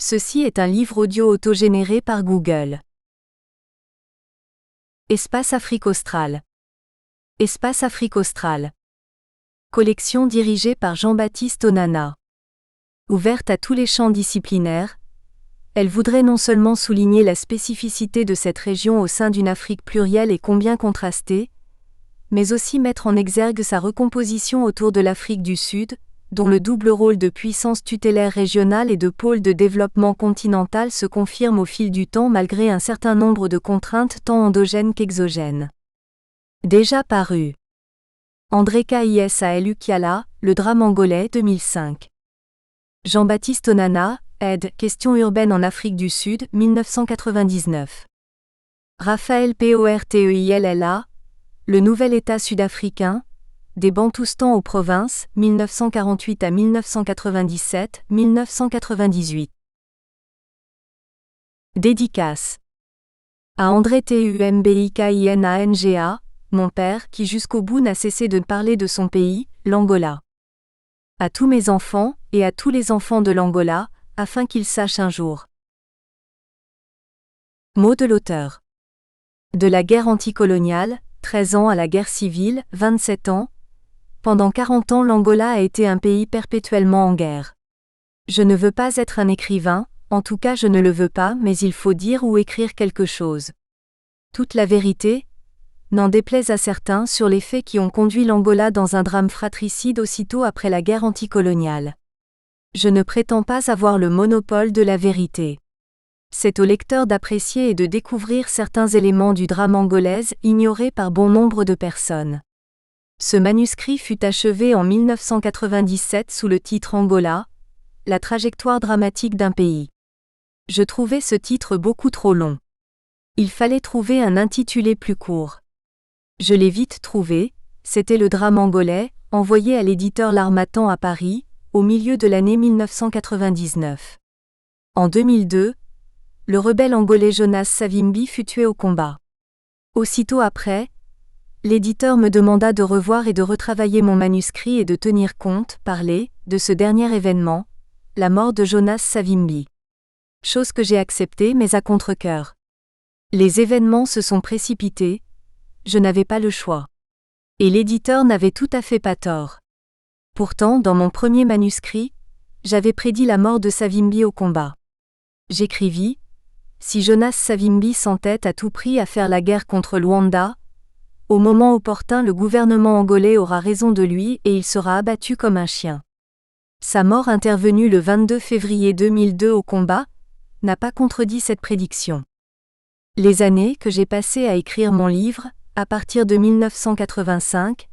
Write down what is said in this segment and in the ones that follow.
Ceci est un livre audio autogénéré par Google. Espace Afrique australe. Espace Afrique australe. Collection dirigée par Jean-Baptiste Onana. Ouverte à tous les champs disciplinaires, elle voudrait non seulement souligner la spécificité de cette région au sein d'une Afrique plurielle et combien contrastée, mais aussi mettre en exergue sa recomposition autour de l'Afrique du Sud, dont le double rôle de puissance tutélaire régionale et de pôle de développement continental se confirme au fil du temps malgré un certain nombre de contraintes tant endogènes qu'exogènes. Déjà paru. André Kaïssa Lukiala, Le drame angolais 2005. Jean-Baptiste Onana, ed. Questions urbaines en Afrique du Sud, 1999. Raphaël Porteilla, Le nouvel État sud-africain, des Bantoustans aux provinces, 1948 à 1997, 1998. Dédicace. À André Tumbikina, mon père qui jusqu'au bout n'a cessé de parler de son pays, l'Angola. À tous mes enfants, et à tous les enfants de l'Angola, afin qu'ils sachent un jour. Mot de l'auteur. De la guerre anticoloniale, 13 ans à la guerre civile, 27 ans. Pendant 40 ans l'Angola a été un pays perpétuellement en guerre. Je ne veux pas être un écrivain, en tout cas je ne le veux pas, mais il faut dire ou écrire quelque chose. Toute la vérité, n'en déplaise à certains sur les faits qui ont conduit l'Angola dans un drame fratricide aussitôt après la guerre anticoloniale. Je ne prétends pas avoir le monopole de la vérité. C'est au lecteur d'apprécier et de découvrir certains éléments du drame angolais ignorés par bon nombre de personnes. Ce manuscrit fut achevé en 1997 sous le titre Angola, la trajectoire dramatique d'un pays. Je trouvais ce titre beaucoup trop long. Il fallait trouver un intitulé plus court. Je l'ai vite trouvé, c'était Le drame angolais, envoyé à l'éditeur L'Harmattan à Paris, au milieu de l'année 1999. En 2002, le rebelle angolais Jonas Savimbi fut tué au combat. Aussitôt après, l'éditeur me demanda de revoir et de retravailler mon manuscrit et de tenir compte, parler, de ce dernier événement, la mort de Jonas Savimbi. Chose que j'ai acceptée mais à contre-cœur. Les événements se sont précipités, je n'avais pas le choix. Et l'éditeur n'avait tout à fait pas tort. Pourtant, dans mon premier manuscrit, j'avais prédit la mort de Savimbi au combat. J'écrivis, si Jonas Savimbi s'entête à tout prix à faire la guerre contre Luanda, au moment opportun le gouvernement angolais aura raison de lui et il sera abattu comme un chien. Sa mort intervenue le 22 février 2002 au combat, n'a pas contredit cette prédiction. Les années que j'ai passées à écrire mon livre, à partir de 1985,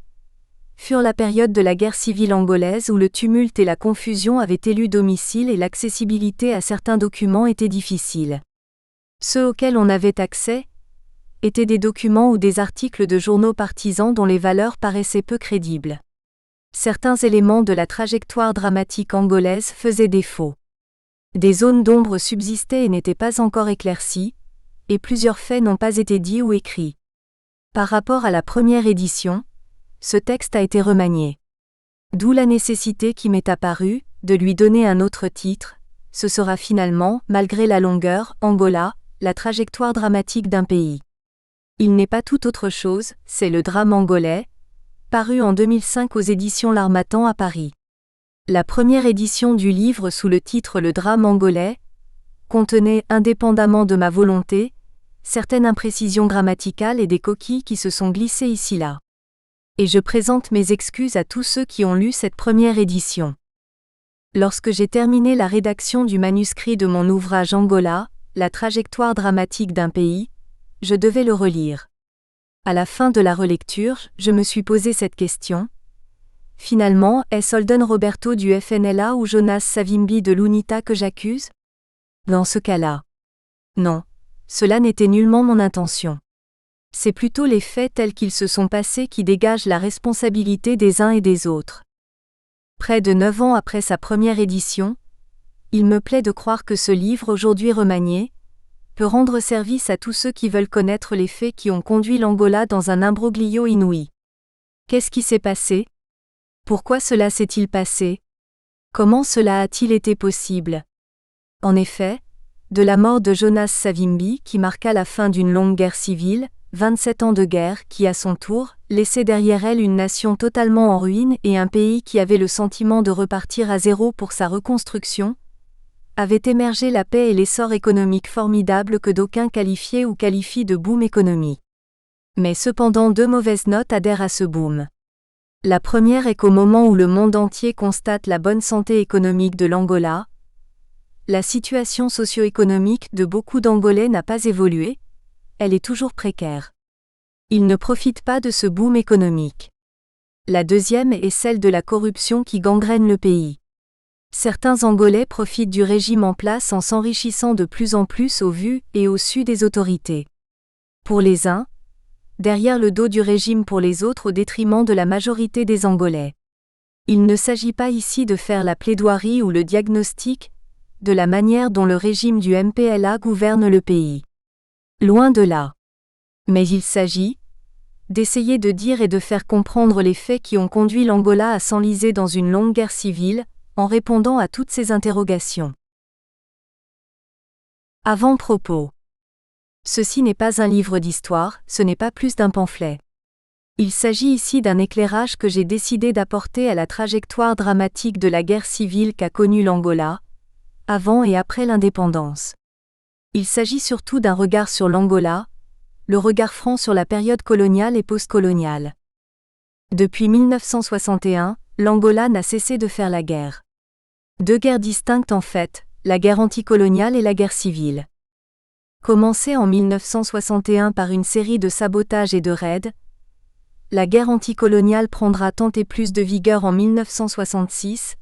furent la période de la guerre civile angolaise où le tumulte et la confusion avaient élu domicile et l'accessibilité à certains documents était difficile. Ceux auxquels on avait accès étaient des documents ou des articles de journaux partisans dont les valeurs paraissaient peu crédibles. Certains éléments de la trajectoire dramatique angolaise faisaient défaut. Des zones d'ombre subsistaient et n'étaient pas encore éclaircies, et plusieurs faits n'ont pas été dits ou écrits. Par rapport à la première édition, ce texte a été remanié. D'où la nécessité qui m'est apparue, de lui donner un autre titre, ce sera finalement, malgré la longueur, Angola, la trajectoire dramatique d'un pays. Il n'est pas tout autre chose, c'est le drame angolais, paru en 2005 aux éditions L'Harmattan à Paris. La première édition du livre sous le titre Le drame angolais contenait, indépendamment de ma volonté, certaines imprécisions grammaticales et des coquilles qui se sont glissées ici-là. Et je présente mes excuses à tous ceux qui ont lu cette première édition. Lorsque j'ai terminé la rédaction du manuscrit de mon ouvrage Angola, la trajectoire dramatique d'un pays, je devais le relire. À la fin de la relecture, je me suis posé cette question. Finalement, est-ce Holden Roberto du FNLA ou Jonas Savimbi de l'UNITA que j'accuse ? Dans ce cas-là. Non, cela n'était nullement mon intention. C'est plutôt les faits tels qu'ils se sont passés qui dégagent la responsabilité des uns et des autres. Près de 9 ans après sa première édition, il me plaît de croire que ce livre aujourd'hui remanié peut rendre service à tous ceux qui veulent connaître les faits qui ont conduit l'Angola dans un imbroglio inouï. Qu'est-ce qui s'est passé ? Pourquoi cela s'est-il passé ? Comment cela a-t-il été possible ? En effet, de la mort de Jonas Savimbi qui marqua la fin d'une longue guerre civile, 27 ans de guerre qui à son tour, laissait derrière elle une nation totalement en ruine et un pays qui avait le sentiment de repartir à zéro pour sa reconstruction, avait émergé la paix et l'essor économique formidable que d'aucuns qualifiaient ou qualifient de boom économique. Mais cependant deux mauvaises notes adhèrent à ce boom. La première est qu'au moment où le monde entier constate la bonne santé économique de l'Angola, la situation socio-économique de beaucoup d'Angolais n'a pas évolué, elle est toujours précaire. Ils ne profitent pas de ce boom économique. La deuxième est celle de la corruption qui gangrène le pays. Certains Angolais profitent du régime en place en s'enrichissant de plus en plus au vu et au su des autorités. Pour les uns, derrière le dos du régime pour les autres au détriment de la majorité des Angolais. Il ne s'agit pas ici de faire la plaidoirie ou le diagnostic de la manière dont le régime du MPLA gouverne le pays. Loin de là. Mais il s'agit d'essayer de dire et de faire comprendre les faits qui ont conduit l'Angola à s'enliser dans une longue guerre civile, en répondant à toutes ces interrogations. Avant-propos. Ceci n'est pas un livre d'histoire, ce n'est pas plus d'un pamphlet. Il s'agit ici d'un éclairage que j'ai décidé d'apporter à la trajectoire dramatique de la guerre civile qu'a connue l'Angola, avant et après l'indépendance. Il s'agit surtout d'un regard sur l'Angola, le regard franc sur la période coloniale et postcoloniale. Depuis 1961, l'Angola n'a cessé de faire la guerre. Deux guerres distinctes en fait, la guerre anticoloniale et la guerre civile. Commencée en 1961 par une série de sabotages et de raids, la guerre anticoloniale prendra tant et plus de vigueur en 1966,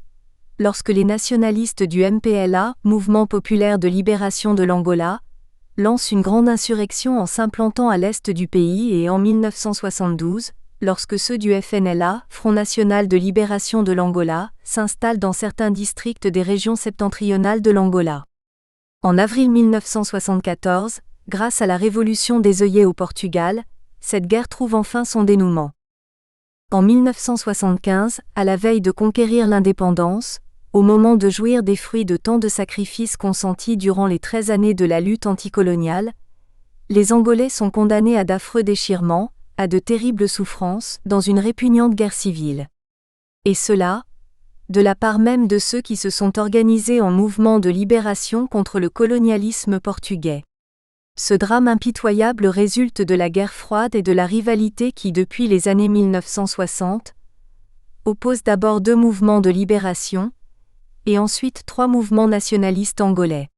lorsque les nationalistes du MPLA, Mouvement populaire de libération de l'Angola, lancent une grande insurrection en s'implantant à l'est du pays et en 1972, lorsque ceux du FNLA, Front national de libération de l'Angola, s'installent dans certains districts des régions septentrionales de l'Angola. En avril 1974, grâce à la révolution des œillets au Portugal, cette guerre trouve enfin son dénouement. En 1975, à la veille de conquérir l'indépendance, au moment de jouir des fruits de tant de sacrifices consentis durant les 13 années de la lutte anticoloniale, les Angolais sont condamnés à d'affreux déchirements, à de terribles souffrances, dans une répugnante guerre civile. Et cela, de la part même de ceux qui se sont organisés en mouvement de libération contre le colonialisme portugais. Ce drame impitoyable résulte de la guerre froide et de la rivalité qui depuis les années 1960 oppose d'abord deux mouvements de libération, et ensuite trois mouvements nationalistes angolais.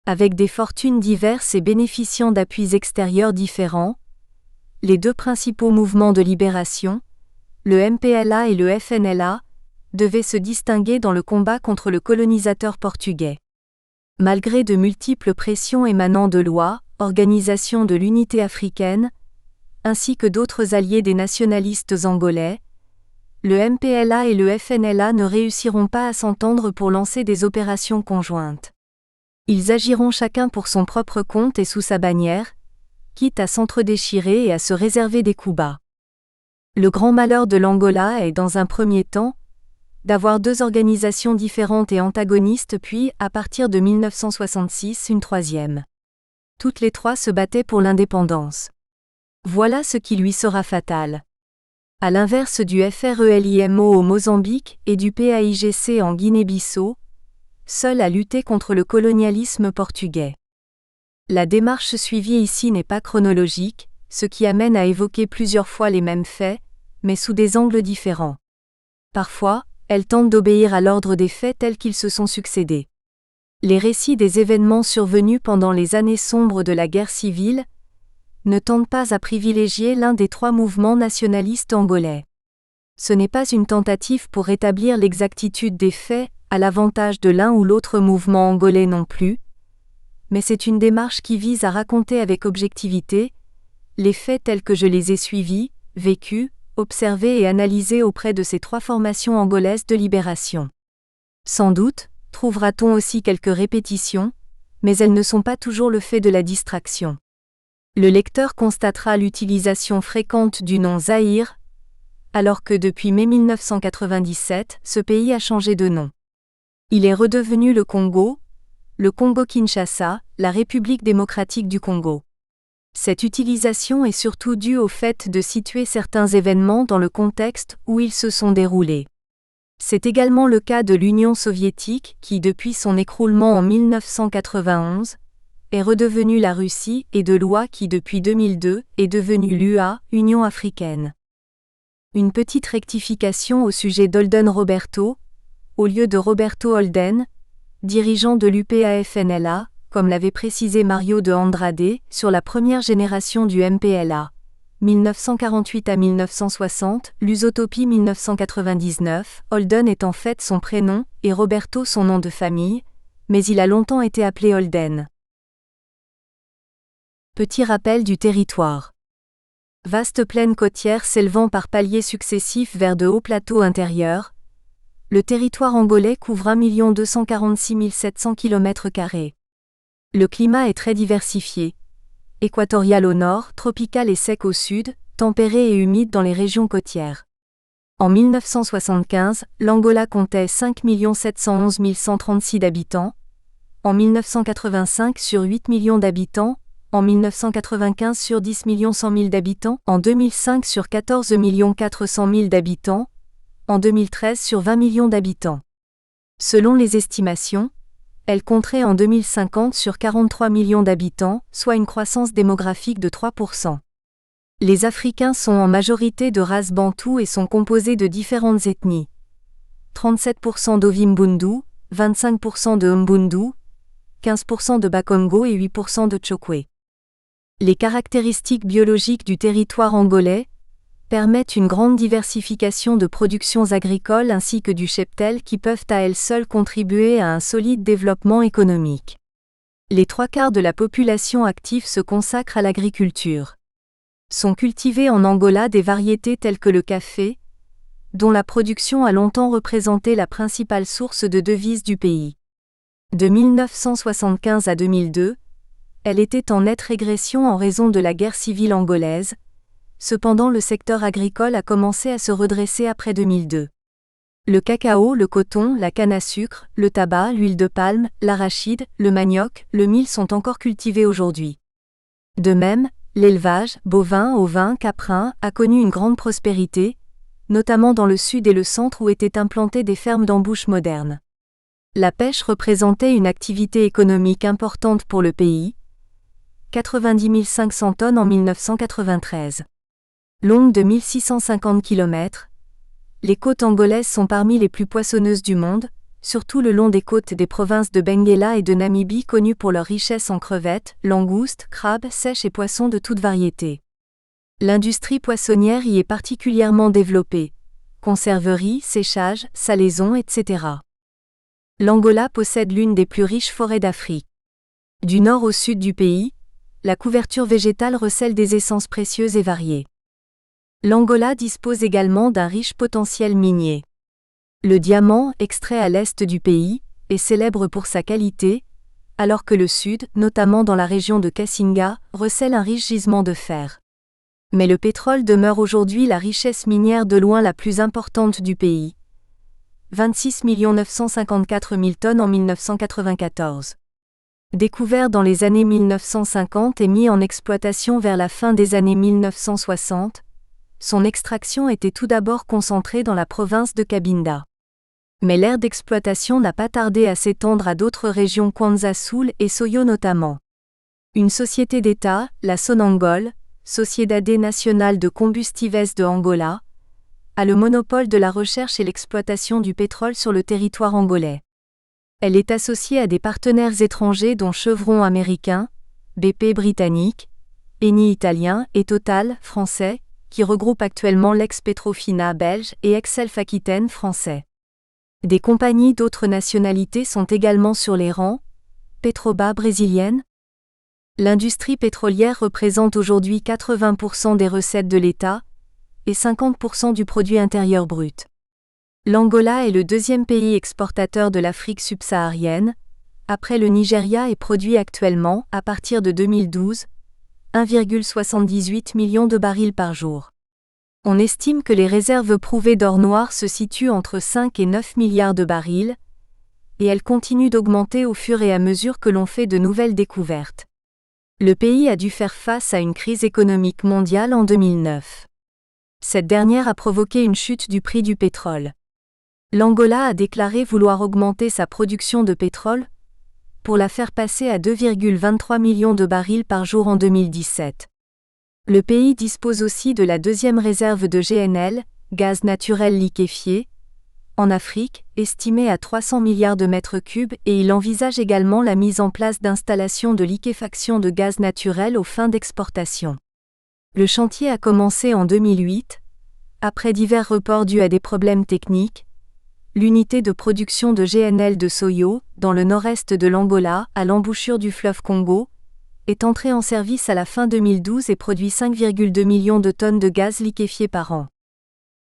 Avec des fortunes diverses et bénéficiant d'appuis extérieurs différents, les deux principaux mouvements de libération, le MPLA et le FNLA, devaient se distinguer dans le combat contre le colonisateur portugais. Malgré de multiples pressions émanant de l'OIA, Organisation de l'Unité africaine, ainsi que d'autres alliés des nationalistes angolais, le MPLA et le FNLA ne réussiront pas à s'entendre pour lancer des opérations conjointes. Ils agiront chacun pour son propre compte et sous sa bannière, quitte à s'entre-déchirer et à se réserver des coups bas. Le grand malheur de l'Angola est, dans un premier temps, d'avoir deux organisations différentes et antagonistes puis, à partir de 1966, une troisième. Toutes les trois se battaient pour l'indépendance. Voilà ce qui lui sera fatal. À l'inverse du FRELIMO au Mozambique et du PAIGC en Guinée-Bissau, seul a lutté contre le colonialisme portugais. La démarche suivie ici n'est pas chronologique, ce qui amène à évoquer plusieurs fois les mêmes faits, mais sous des angles différents. Parfois, elle tente d'obéir à l'ordre des faits tels qu'ils se sont succédés. Les récits des événements survenus pendant les années sombres de la guerre civile ne tentent pas à privilégier l'un des trois mouvements nationalistes angolais. Ce n'est pas une tentative pour rétablir l'exactitude des faits, à l'avantage de l'un ou l'autre mouvement angolais non plus, mais c'est une démarche qui vise à raconter avec objectivité les faits tels que je les ai suivis, vécus, observés et analysés auprès de ces trois formations angolaises de libération. Sans doute, trouvera-t-on aussi quelques répétitions, mais elles ne sont pas toujours le fait de la distraction. Le lecteur constatera l'utilisation fréquente du nom Zaïre, alors que depuis mai 1997, ce pays a changé de nom. Il est redevenu le Congo, le Congo-Kinshasa, la République démocratique du Congo. Cette utilisation est surtout due au fait de situer certains événements dans le contexte où ils se sont déroulés. C'est également le cas de l'Union soviétique qui, depuis son écroulement en 1991, est redevenue la Russie et de l'OUA qui, depuis 2002, est devenue l'UA, Union africaine. Une petite rectification au sujet d'Holden Roberto, au lieu de Roberto Holden, dirigeant de l'UPAFNLA, comme l'avait précisé Mario de Andrade, sur la première génération du MPLA. 1948 à 1960, Lusotopie 1999, Holden est en fait son prénom, et Roberto son nom de famille, mais il a longtemps été appelé Holden. Petit rappel du territoire. Vaste plaine côtière s'élevant par paliers successifs vers de hauts plateaux intérieurs, le territoire angolais couvre 1 246 700 km². Le climat est très diversifié. Équatorial au nord, tropical et sec au sud, tempéré et humide dans les régions côtières. En 1975, l'Angola comptait 5 711 136 d'habitants. En 1985 sur 8 millions d'habitants. En 1995 sur 10 100 000 d'habitants. En 2005 sur 14 400 000 d'habitants. En 2013 sur 20 millions d'habitants. Selon les estimations, elle compterait en 2050 sur 43 millions d'habitants, soit une croissance démographique de 3%. Les Africains sont en majorité de race bantoue et sont composés de différentes ethnies. 37% d'Ovimbundu, 25% de Mbundu, 15% de Bakongo et 8% de Chokwe. Les caractéristiques biologiques du territoire angolais permettent une grande diversification de productions agricoles ainsi que du cheptel qui peuvent à elles seules contribuer à un solide développement économique. Les 3/4 de la population active se consacre à l'agriculture. Sont cultivées en Angola des variétés telles que le café, dont la production a longtemps représenté la principale source de devises du pays. De 1975 à 2002, elle était en nette régression en raison de la guerre civile angolaise. Cependant, le secteur agricole a commencé à se redresser après 2002. Le cacao, le coton, la canne à sucre, le tabac, l'huile de palme, l'arachide, le manioc, le mil sont encore cultivés aujourd'hui. De même, l'élevage, bovin, ovin, caprin, a connu une grande prospérité, notamment dans le sud et le centre où étaient implantées des fermes d'embouche modernes. La pêche représentait une activité économique importante pour le pays, 90 500 tonnes en 1993. Longue de 1650 km, les côtes angolaises sont parmi les plus poissonneuses du monde, surtout le long des côtes des provinces de Benguela et de Namibie connues pour leur richesse en crevettes, langoustes, crabes, sèches et poissons de toute variété. L'industrie poissonnière y est particulièrement développée, conserverie, séchage, salaison, etc. L'Angola possède l'une des plus riches forêts d'Afrique. Du nord au sud du pays, la couverture végétale recèle des essences précieuses et variées. L'Angola dispose également d'un riche potentiel minier. Le diamant, extrait à l'est du pays, est célèbre pour sa qualité, alors que le sud, notamment dans la région de Kassinga, recèle un riche gisement de fer. Mais le pétrole demeure aujourd'hui la richesse minière de loin la plus importante du pays. 26 954 000 tonnes en 1994. Découvert dans les années 1950 et mis en exploitation vers la fin des années 1960, son extraction était tout d'abord concentrée dans la province de Cabinda. Mais l'aire d'exploitation n'a pas tardé à s'étendre à d'autres régions Kwanza-Sul et Soyo notamment. Une société d'État, la Sonangol, Sociedade Nacional de Combustíveis de Angola, a le monopole de la recherche et l'exploitation du pétrole sur le territoire angolais. Elle est associée à des partenaires étrangers dont Chevron américain, BP britannique, Eni italien et Total français, qui regroupe actuellement l'ex-Petrofina belge et ex-Elf Aquitaine français. Des compagnies d'autres nationalités sont également sur les rangs, Petrobras brésilienne. L'industrie pétrolière représente aujourd'hui 80% des recettes de l'État et 50% du produit intérieur brut. L'Angola est le deuxième pays exportateur de l'Afrique subsaharienne, après le Nigeria et produit actuellement, à partir de 2012, 1,78 million de barils par jour. On estime que les réserves prouvées d'or noir se situent entre 5 et 9 milliards de barils, et elle continue d'augmenter au fur et à mesure que l'on fait de nouvelles découvertes. Le pays a dû faire face à une crise économique mondiale en 2009. Cette dernière a provoqué une chute du prix du pétrole. L'Angola a déclaré vouloir augmenter sa production de pétrole pour la faire passer à 2,23 millions de barils par jour en 2017. Le pays dispose aussi de la deuxième réserve de GNL, gaz naturel liquéfié, en Afrique, estimée à 300 milliards de mètres cubes, et il envisage également la mise en place d'installations de liquéfaction de gaz naturel aux fins d'exportation. Le chantier a commencé en 2008, après divers reports dus à des problèmes techniques. L'unité de production de GNL de Soyo, dans le nord-est de l'Angola, à l'embouchure du fleuve Congo, est entrée en service à la fin 2012 et produit 5,2 millions de tonnes de gaz liquéfié par an.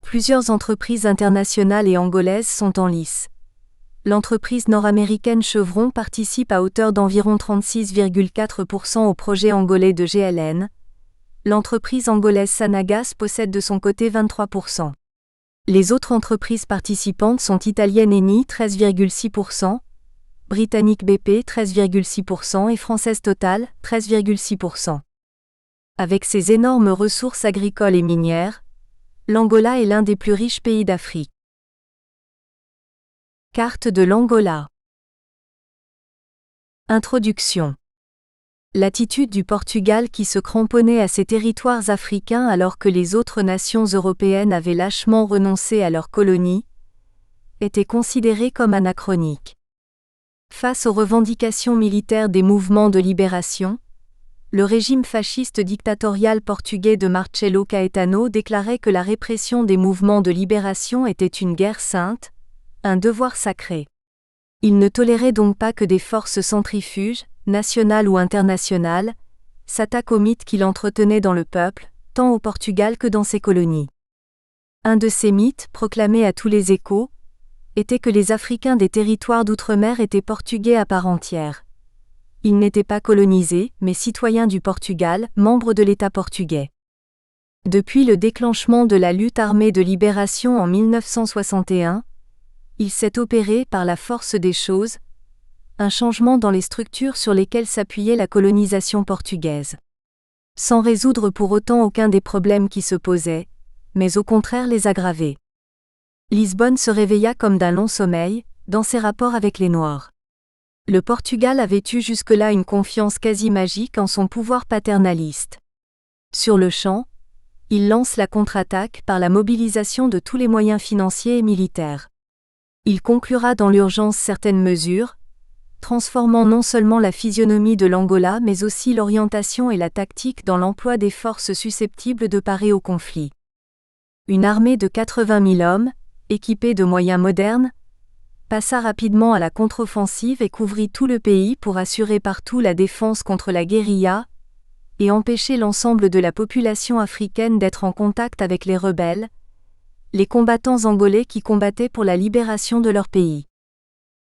Plusieurs entreprises internationales et angolaises sont en lice. L'entreprise nord-américaine Chevron participe à hauteur d'environ 36,4% au projet angolais de GLN. L'entreprise angolaise Sanagas possède de son côté 23%. Les autres entreprises participantes sont italienne Eni 13,6%, britannique BP 13,6% et française Total 13,6%. Avec ses énormes ressources agricoles et minières, l'Angola est l'un des plus riches pays d'Afrique. Carte de l'Angola. Introduction. L'attitude du Portugal qui se cramponnait à ses territoires africains alors que les autres nations européennes avaient lâchement renoncé à leurs colonies, était considérée comme anachronique. Face aux revendications militaires des mouvements de libération, le régime fasciste dictatorial portugais de Marcelo Caetano déclarait que la répression des mouvements de libération était une guerre sainte, un devoir sacré. Il ne tolérait donc pas que des forces centrifuges, nationales ou internationales, s'attaquent aux mythes qu'il entretenait dans le peuple, tant au Portugal que dans ses colonies. Un de ces mythes, proclamé à tous les échos, était que les Africains des territoires d'outre-mer étaient portugais à part entière. Ils n'étaient pas colonisés, mais citoyens du Portugal, membres de l'État portugais. Depuis le déclenchement de la lutte armée de libération en 1961, il s'est opéré, par la force des choses, un changement dans les structures sur lesquelles s'appuyait la colonisation portugaise. Sans résoudre pour autant aucun des problèmes qui se posaient, mais au contraire les aggraver. Lisbonne se réveilla comme d'un long sommeil, dans ses rapports avec les Noirs. Le Portugal avait eu jusque-là une confiance quasi magique en son pouvoir paternaliste. Sur le champ, il lance la contre-attaque par la mobilisation de tous les moyens financiers et militaires. Il conclura dans l'urgence certaines mesures, transformant non seulement la physionomie de l'Angola mais aussi l'orientation et la tactique dans l'emploi des forces susceptibles de parer au conflit. Une armée de 80 000 hommes, équipée de moyens modernes, passa rapidement à la contre-offensive et couvrit tout le pays pour assurer partout la défense contre la guérilla et empêcher l'ensemble de la population africaine d'être en contact avec les rebelles, les combattants angolais qui combattaient pour la libération de leur pays.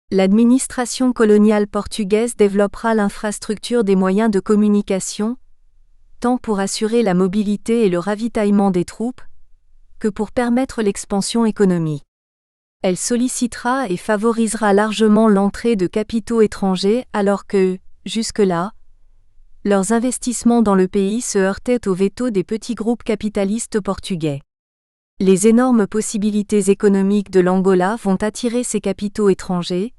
L'administration coloniale portugaise développera l'infrastructure des moyens de communication, tant pour assurer la mobilité et le ravitaillement des troupes, que pour permettre l'expansion économique. Elle sollicitera et favorisera largement l'entrée de capitaux étrangers alors que, jusque-là, leurs investissements dans le pays se heurtaient au veto des petits groupes capitalistes portugais. Les énormes possibilités économiques de l'Angola vont attirer ces capitaux étrangers,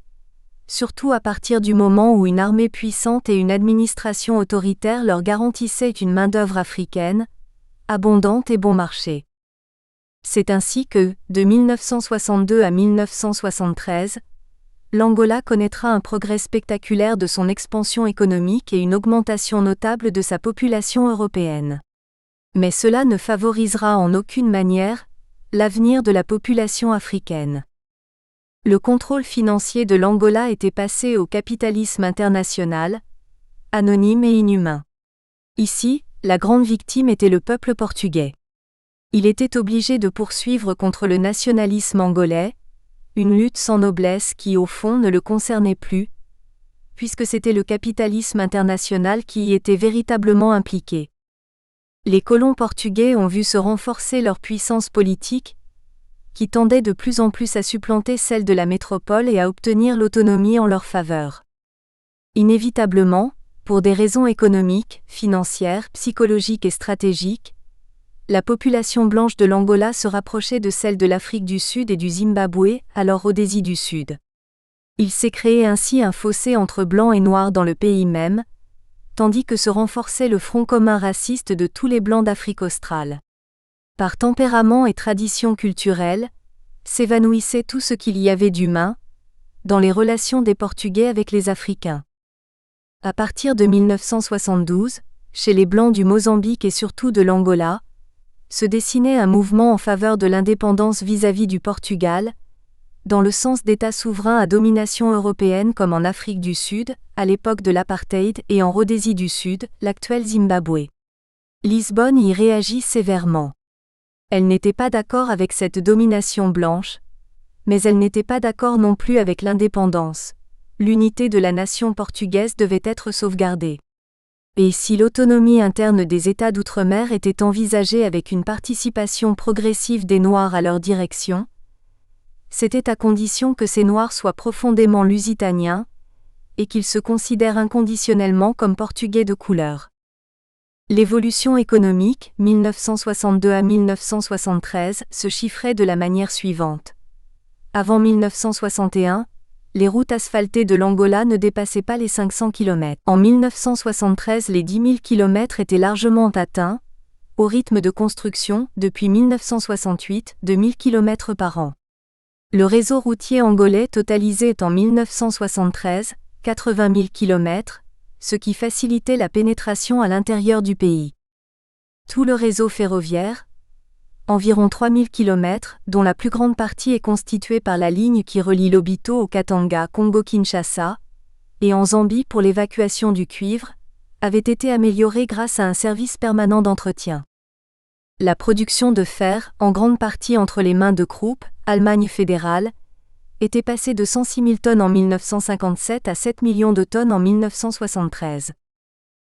surtout à partir du moment où une armée puissante et une administration autoritaire leur garantissaient une main-d'œuvre africaine, abondante et bon marché. C'est ainsi que, de 1962 à 1973, l'Angola connaîtra un progrès spectaculaire de son expansion économique et une augmentation notable de sa population européenne. Mais cela ne favorisera en aucune manière l'avenir de la population africaine. Le contrôle financier de l'Angola était passé au capitalisme international, anonyme et inhumain. Ici, la grande victime était le peuple portugais. Il était obligé de poursuivre contre le nationalisme angolais, une lutte sans noblesse qui au fond ne le concernait plus, puisque c'était le capitalisme international qui y était véritablement impliqué. Les colons portugais ont vu se renforcer leur puissance politique, qui tendaient de plus en plus à supplanter celle de la métropole et à obtenir l'autonomie en leur faveur. Inévitablement, pour des raisons économiques, financières, psychologiques et stratégiques, la population blanche de l'Angola se rapprochait de celle de l'Afrique du Sud et du Zimbabwe, alors Rhodésie du Sud. Il s'est créé ainsi un fossé entre blancs et noirs dans le pays même, tandis que se renforçait le front commun raciste de tous les blancs d'Afrique australe. Par tempérament et tradition culturelle, s'évanouissait tout ce qu'il y avait d'humain dans les relations des Portugais avec les Africains. À partir de 1972, chez les Blancs du Mozambique et surtout de l'Angola, se dessinait un mouvement en faveur de l'indépendance vis-à-vis du Portugal, dans le sens d'États souverains à domination européenne comme en Afrique du Sud, à l'époque de l'apartheid et en Rhodésie du Sud, l'actuel Zimbabwe. Lisbonne y réagit sévèrement. Elle n'était pas d'accord avec cette domination blanche, mais elle n'était pas d'accord non plus avec l'indépendance. L'unité de la nation portugaise devait être sauvegardée. Et si l'autonomie interne des États d'outre-mer était envisagée avec une participation progressive des Noirs à leur direction, c'était à condition que ces Noirs soient profondément lusitaniens et qu'ils se considèrent inconditionnellement comme Portugais de couleur. L'évolution économique, 1962 à 1973, se chiffrait de la manière suivante. Avant 1961, les routes asphaltées de l'Angola ne dépassaient pas les 500 km. En 1973, les 10 000 km étaient largement atteints, au rythme de construction, depuis 1968, de 1000 km par an. Le réseau routier angolais totalisait en 1973 80 000 km, ce qui facilitait la pénétration à l'intérieur du pays. Tout le réseau ferroviaire, environ 3 000 km, dont la plus grande partie est constituée par la ligne qui relie Lobito au Katanga, Congo-Kinshasa, et en Zambie pour l'évacuation du cuivre, avait été amélioré grâce à un service permanent d'entretien. La production de fer, en grande partie entre les mains de Krupp, Allemagne fédérale, était passée de 106 000 tonnes en 1957 à 7 millions de tonnes en 1973.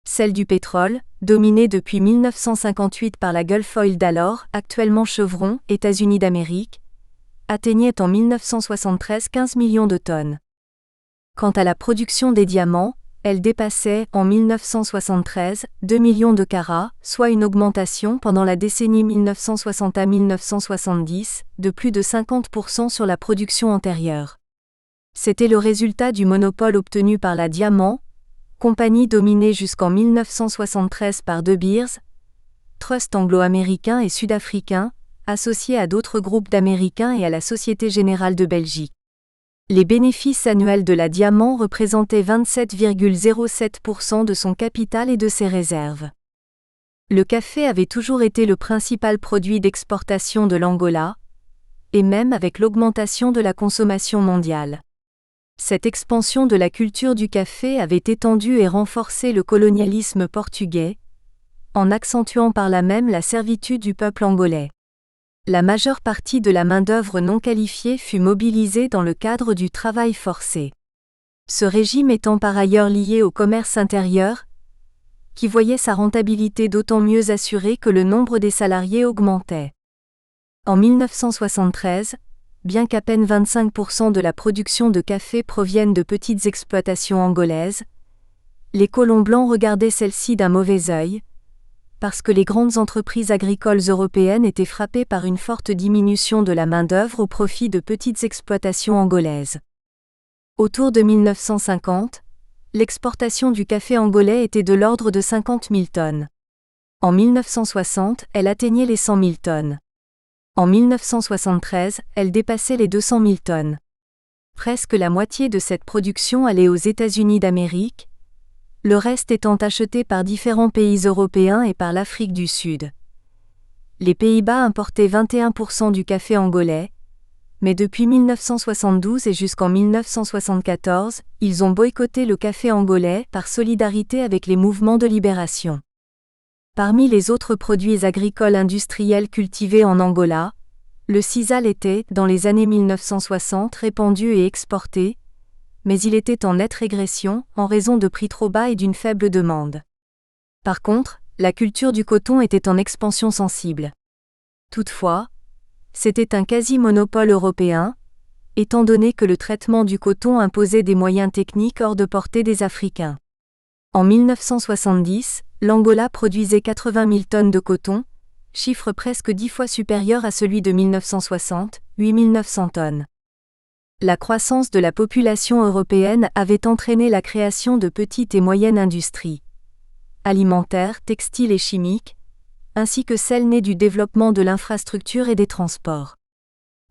Celle du pétrole, dominée depuis 1958 par la Gulf Oil d'alors, actuellement Chevron, États-Unis d'Amérique, atteignait en 1973 15 millions de tonnes. Quant à la production des diamants, elle dépassait, en 1973, 2 millions de carats, soit une augmentation pendant la décennie 1960 à 1970, de plus de 50% sur la production antérieure. C'était le résultat du monopole obtenu par la Diamant, compagnie dominée jusqu'en 1973 par De Beers, trust anglo-américain et sud-africain, associé à d'autres groupes d'Américains et à la Société Générale de Belgique. Les bénéfices annuels de la Diamant représentaient 27,07% de son capital et de ses réserves. Le café avait toujours été le principal produit d'exportation de l'Angola, et même avec l'augmentation de la consommation mondiale. Cette expansion de la culture du café avait étendu et renforcé le colonialisme portugais, en accentuant par là même la servitude du peuple angolais. La majeure partie de la main-d'œuvre non qualifiée fut mobilisée dans le cadre du travail forcé. Ce régime étant par ailleurs lié au commerce intérieur, qui voyait sa rentabilité d'autant mieux assurée que le nombre des salariés augmentait. En 1973, bien qu'à peine 25% de la production de café provienne de petites exploitations angolaises, les colons blancs regardaient celles-ci d'un mauvais œil, parce que les grandes entreprises agricoles européennes étaient frappées par une forte diminution de la main-d'œuvre au profit de petites exploitations angolaises. Autour de 1950, l'exportation du café angolais était de l'ordre de 50 000 tonnes. En 1960, elle atteignait les 100 000 tonnes. En 1973, elle dépassait les 200 000 tonnes. Presque la moitié de cette production allait aux États-Unis d'Amérique, le reste étant acheté par différents pays européens et par l'Afrique du Sud. Les Pays-Bas importaient 21% du café angolais, mais depuis 1972 et jusqu'en 1974, ils ont boycotté le café angolais par solidarité avec les mouvements de libération. Parmi les autres produits agricoles industriels cultivés en Angola, le sisal était, dans les années 1960, répandu et exporté, mais il était en nette régression, en raison de prix trop bas et d'une faible demande. Par contre, la culture du coton était en expansion sensible. Toutefois, C'était un quasi-monopole européen, étant donné que le traitement du coton imposait des moyens techniques hors de portée des Africains. En 1970, l'Angola produisait 80 000 tonnes de coton, chiffre presque 10 fois supérieur à celui de 1960, 8 900 tonnes. La croissance de la population européenne avait entraîné la création de petites et moyennes industries, alimentaires, textiles et chimiques, ainsi que celle née du développement de l'infrastructure et des transports.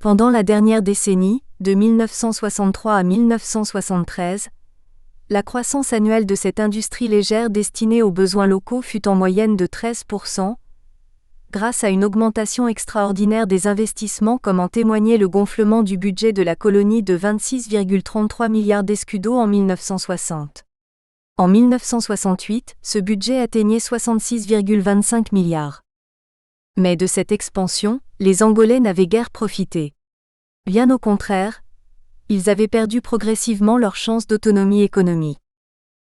Pendant la dernière décennie, de 1963 à 1973, la croissance annuelle de cette industrie légère destinée aux besoins locaux fut en moyenne de 13%, grâce à une augmentation extraordinaire des investissements comme en témoignait le gonflement du budget de la colonie de 26,33 milliards d'escudos en 1960. En 1968, ce budget atteignait 66,25 milliards. Mais de cette expansion, les Angolais n'avaient guère profité. Bien au contraire, ils avaient perdu progressivement leur chance d'autonomie économique.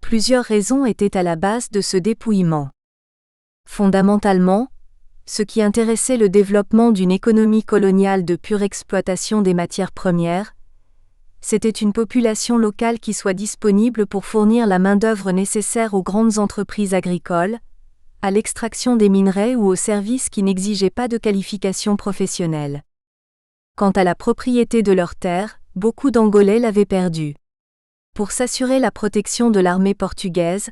Plusieurs raisons étaient à la base de ce dépouillement. Fondamentalement, ce qui intéressait le développement d'une économie coloniale de pure exploitation des matières premières, c'était une population locale qui soit disponible pour fournir la main-d'œuvre nécessaire aux grandes entreprises agricoles, à l'extraction des minerais ou aux services qui n'exigeaient pas de qualification professionnelle. Quant à la propriété de leurs terres, beaucoup d'Angolais l'avaient perdue. Pour s'assurer la protection de l'armée portugaise,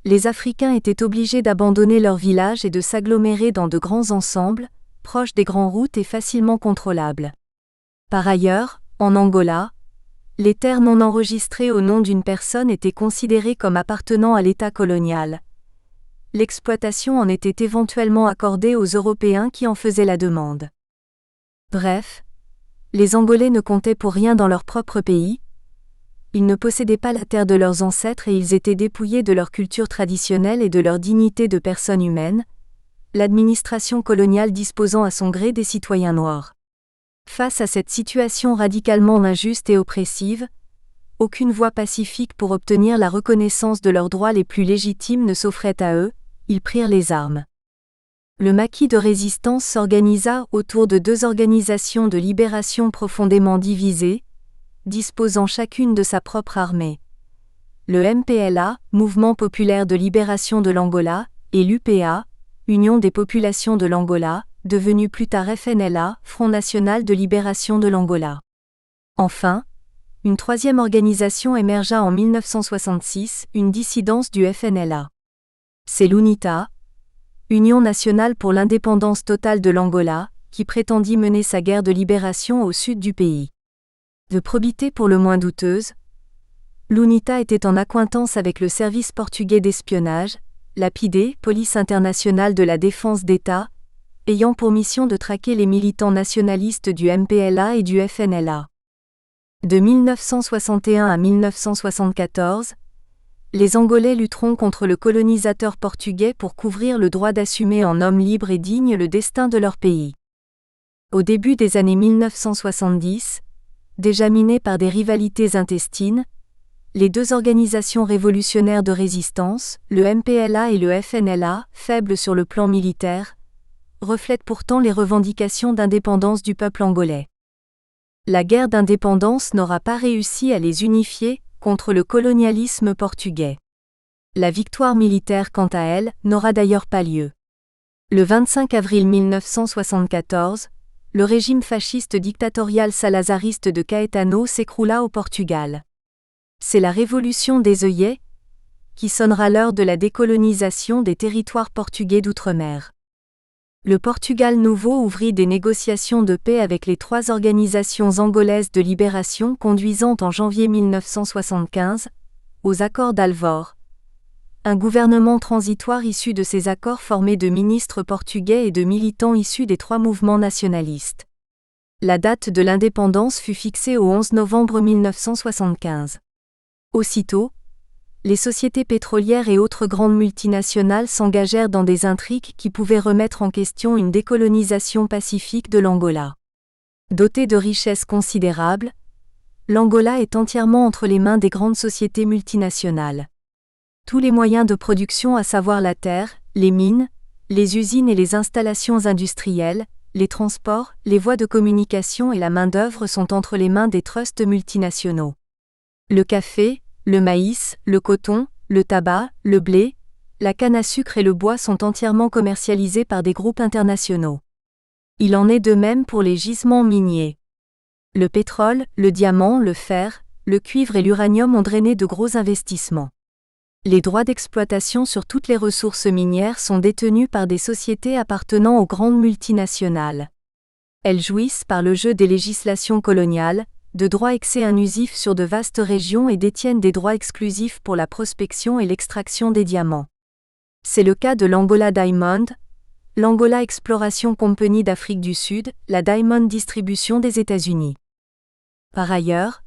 les Africains étaient obligés d'abandonner leurs villages et de s'agglomérer dans de grands ensembles, proches des grandes routes et facilement contrôlables. Par ailleurs, en Angola, les terres non enregistrées au nom d'une personne étaient considérées comme appartenant à l'État colonial. L'exploitation en était éventuellement accordée aux Européens qui en faisaient la demande. Bref, les Angolais ne comptaient pour rien dans leur propre pays. Ils ne possédaient pas la terre de leurs ancêtres et ils étaient dépouillés de leur culture traditionnelle et de leur dignité de personnes humaines, l'administration coloniale disposant à son gré des citoyens noirs. Face à cette situation radicalement injuste et oppressive, aucune voie pacifique pour obtenir la reconnaissance de leurs droits les plus légitimes ne s'offrait à eux, ils prirent les armes. Le maquis de résistance s'organisa autour de deux organisations de libération profondément divisées, disposant chacune de sa propre armée. Le MPLA, Mouvement populaire de libération de l'Angola, et l'UPA, Union des populations de l'Angola, devenu plus tard FNLA, Front national de libération de l'Angola. Enfin, une troisième organisation émergea en 1966, une dissidence du FNLA. C'est l'UNITA, Union nationale pour l'indépendance totale de l'Angola, qui prétendit mener sa guerre de libération au sud du pays. De probité pour le moins douteuse, l'UNITA était en accointance avec le service portugais d'espionnage, la PIDE, Police internationale de la défense d'État, ayant pour mission de traquer les militants nationalistes du MPLA et du FNLA. De 1961 à 1974, les Angolais lutteront contre le colonisateur portugais pour couvrir le droit d'assumer en hommes libres et dignes le destin de leur pays. Au début des années 1970, déjà minées par des rivalités intestines, les deux organisations révolutionnaires de résistance, le MPLA et le FNLA, faibles sur le plan militaire, reflètent pourtant les revendications d'indépendance du peuple angolais. La guerre d'indépendance n'aura pas réussi à les unifier contre le colonialisme portugais. La victoire militaire, quant à elle, n'aura d'ailleurs pas lieu. Le 25 avril 1974, le régime fasciste dictatorial salazariste de Caetano s'écroula au Portugal. C'est la révolution des œillets qui sonnera l'heure de la décolonisation des territoires portugais d'outre-mer. Le Portugal nouveau ouvrit des négociations de paix avec les trois organisations angolaises de libération conduisant en janvier 1975 aux accords d'Alvor. Un gouvernement transitoire issu de ces accords formé de ministres portugais et de militants issus des trois mouvements nationalistes. La date de l'indépendance fut fixée au 11 novembre 1975. Aussitôt, les sociétés pétrolières et autres grandes multinationales s'engagèrent dans des intrigues qui pouvaient remettre en question une décolonisation pacifique de l'Angola. Dotée de richesses considérables, l'Angola est entièrement entre les mains des grandes sociétés multinationales. Tous les moyens de production, à savoir la terre, les mines, les usines et les installations industrielles, les transports, les voies de communication et la main-d'œuvre sont entre les mains des trusts multinationaux. Le café, le maïs, le coton, le tabac, le blé, la canne à sucre et le bois sont entièrement commercialisés par des groupes internationaux. Il en est de même pour les gisements miniers. Le pétrole, le diamant, le fer, le cuivre et l'uranium ont drainé de gros investissements. Les droits d'exploitation sur toutes les ressources minières sont détenus par des sociétés appartenant aux grandes multinationales. Elles jouissent par le jeu des législations coloniales, de droits excès-inusifs sur de vastes régions et détiennent des droits exclusifs pour la prospection et l'extraction des diamants. C'est le cas de l'Angola Diamond, l'Angola Exploration Company d'Afrique du Sud, la Diamond Distribution des États-Unis. Par ailleurs,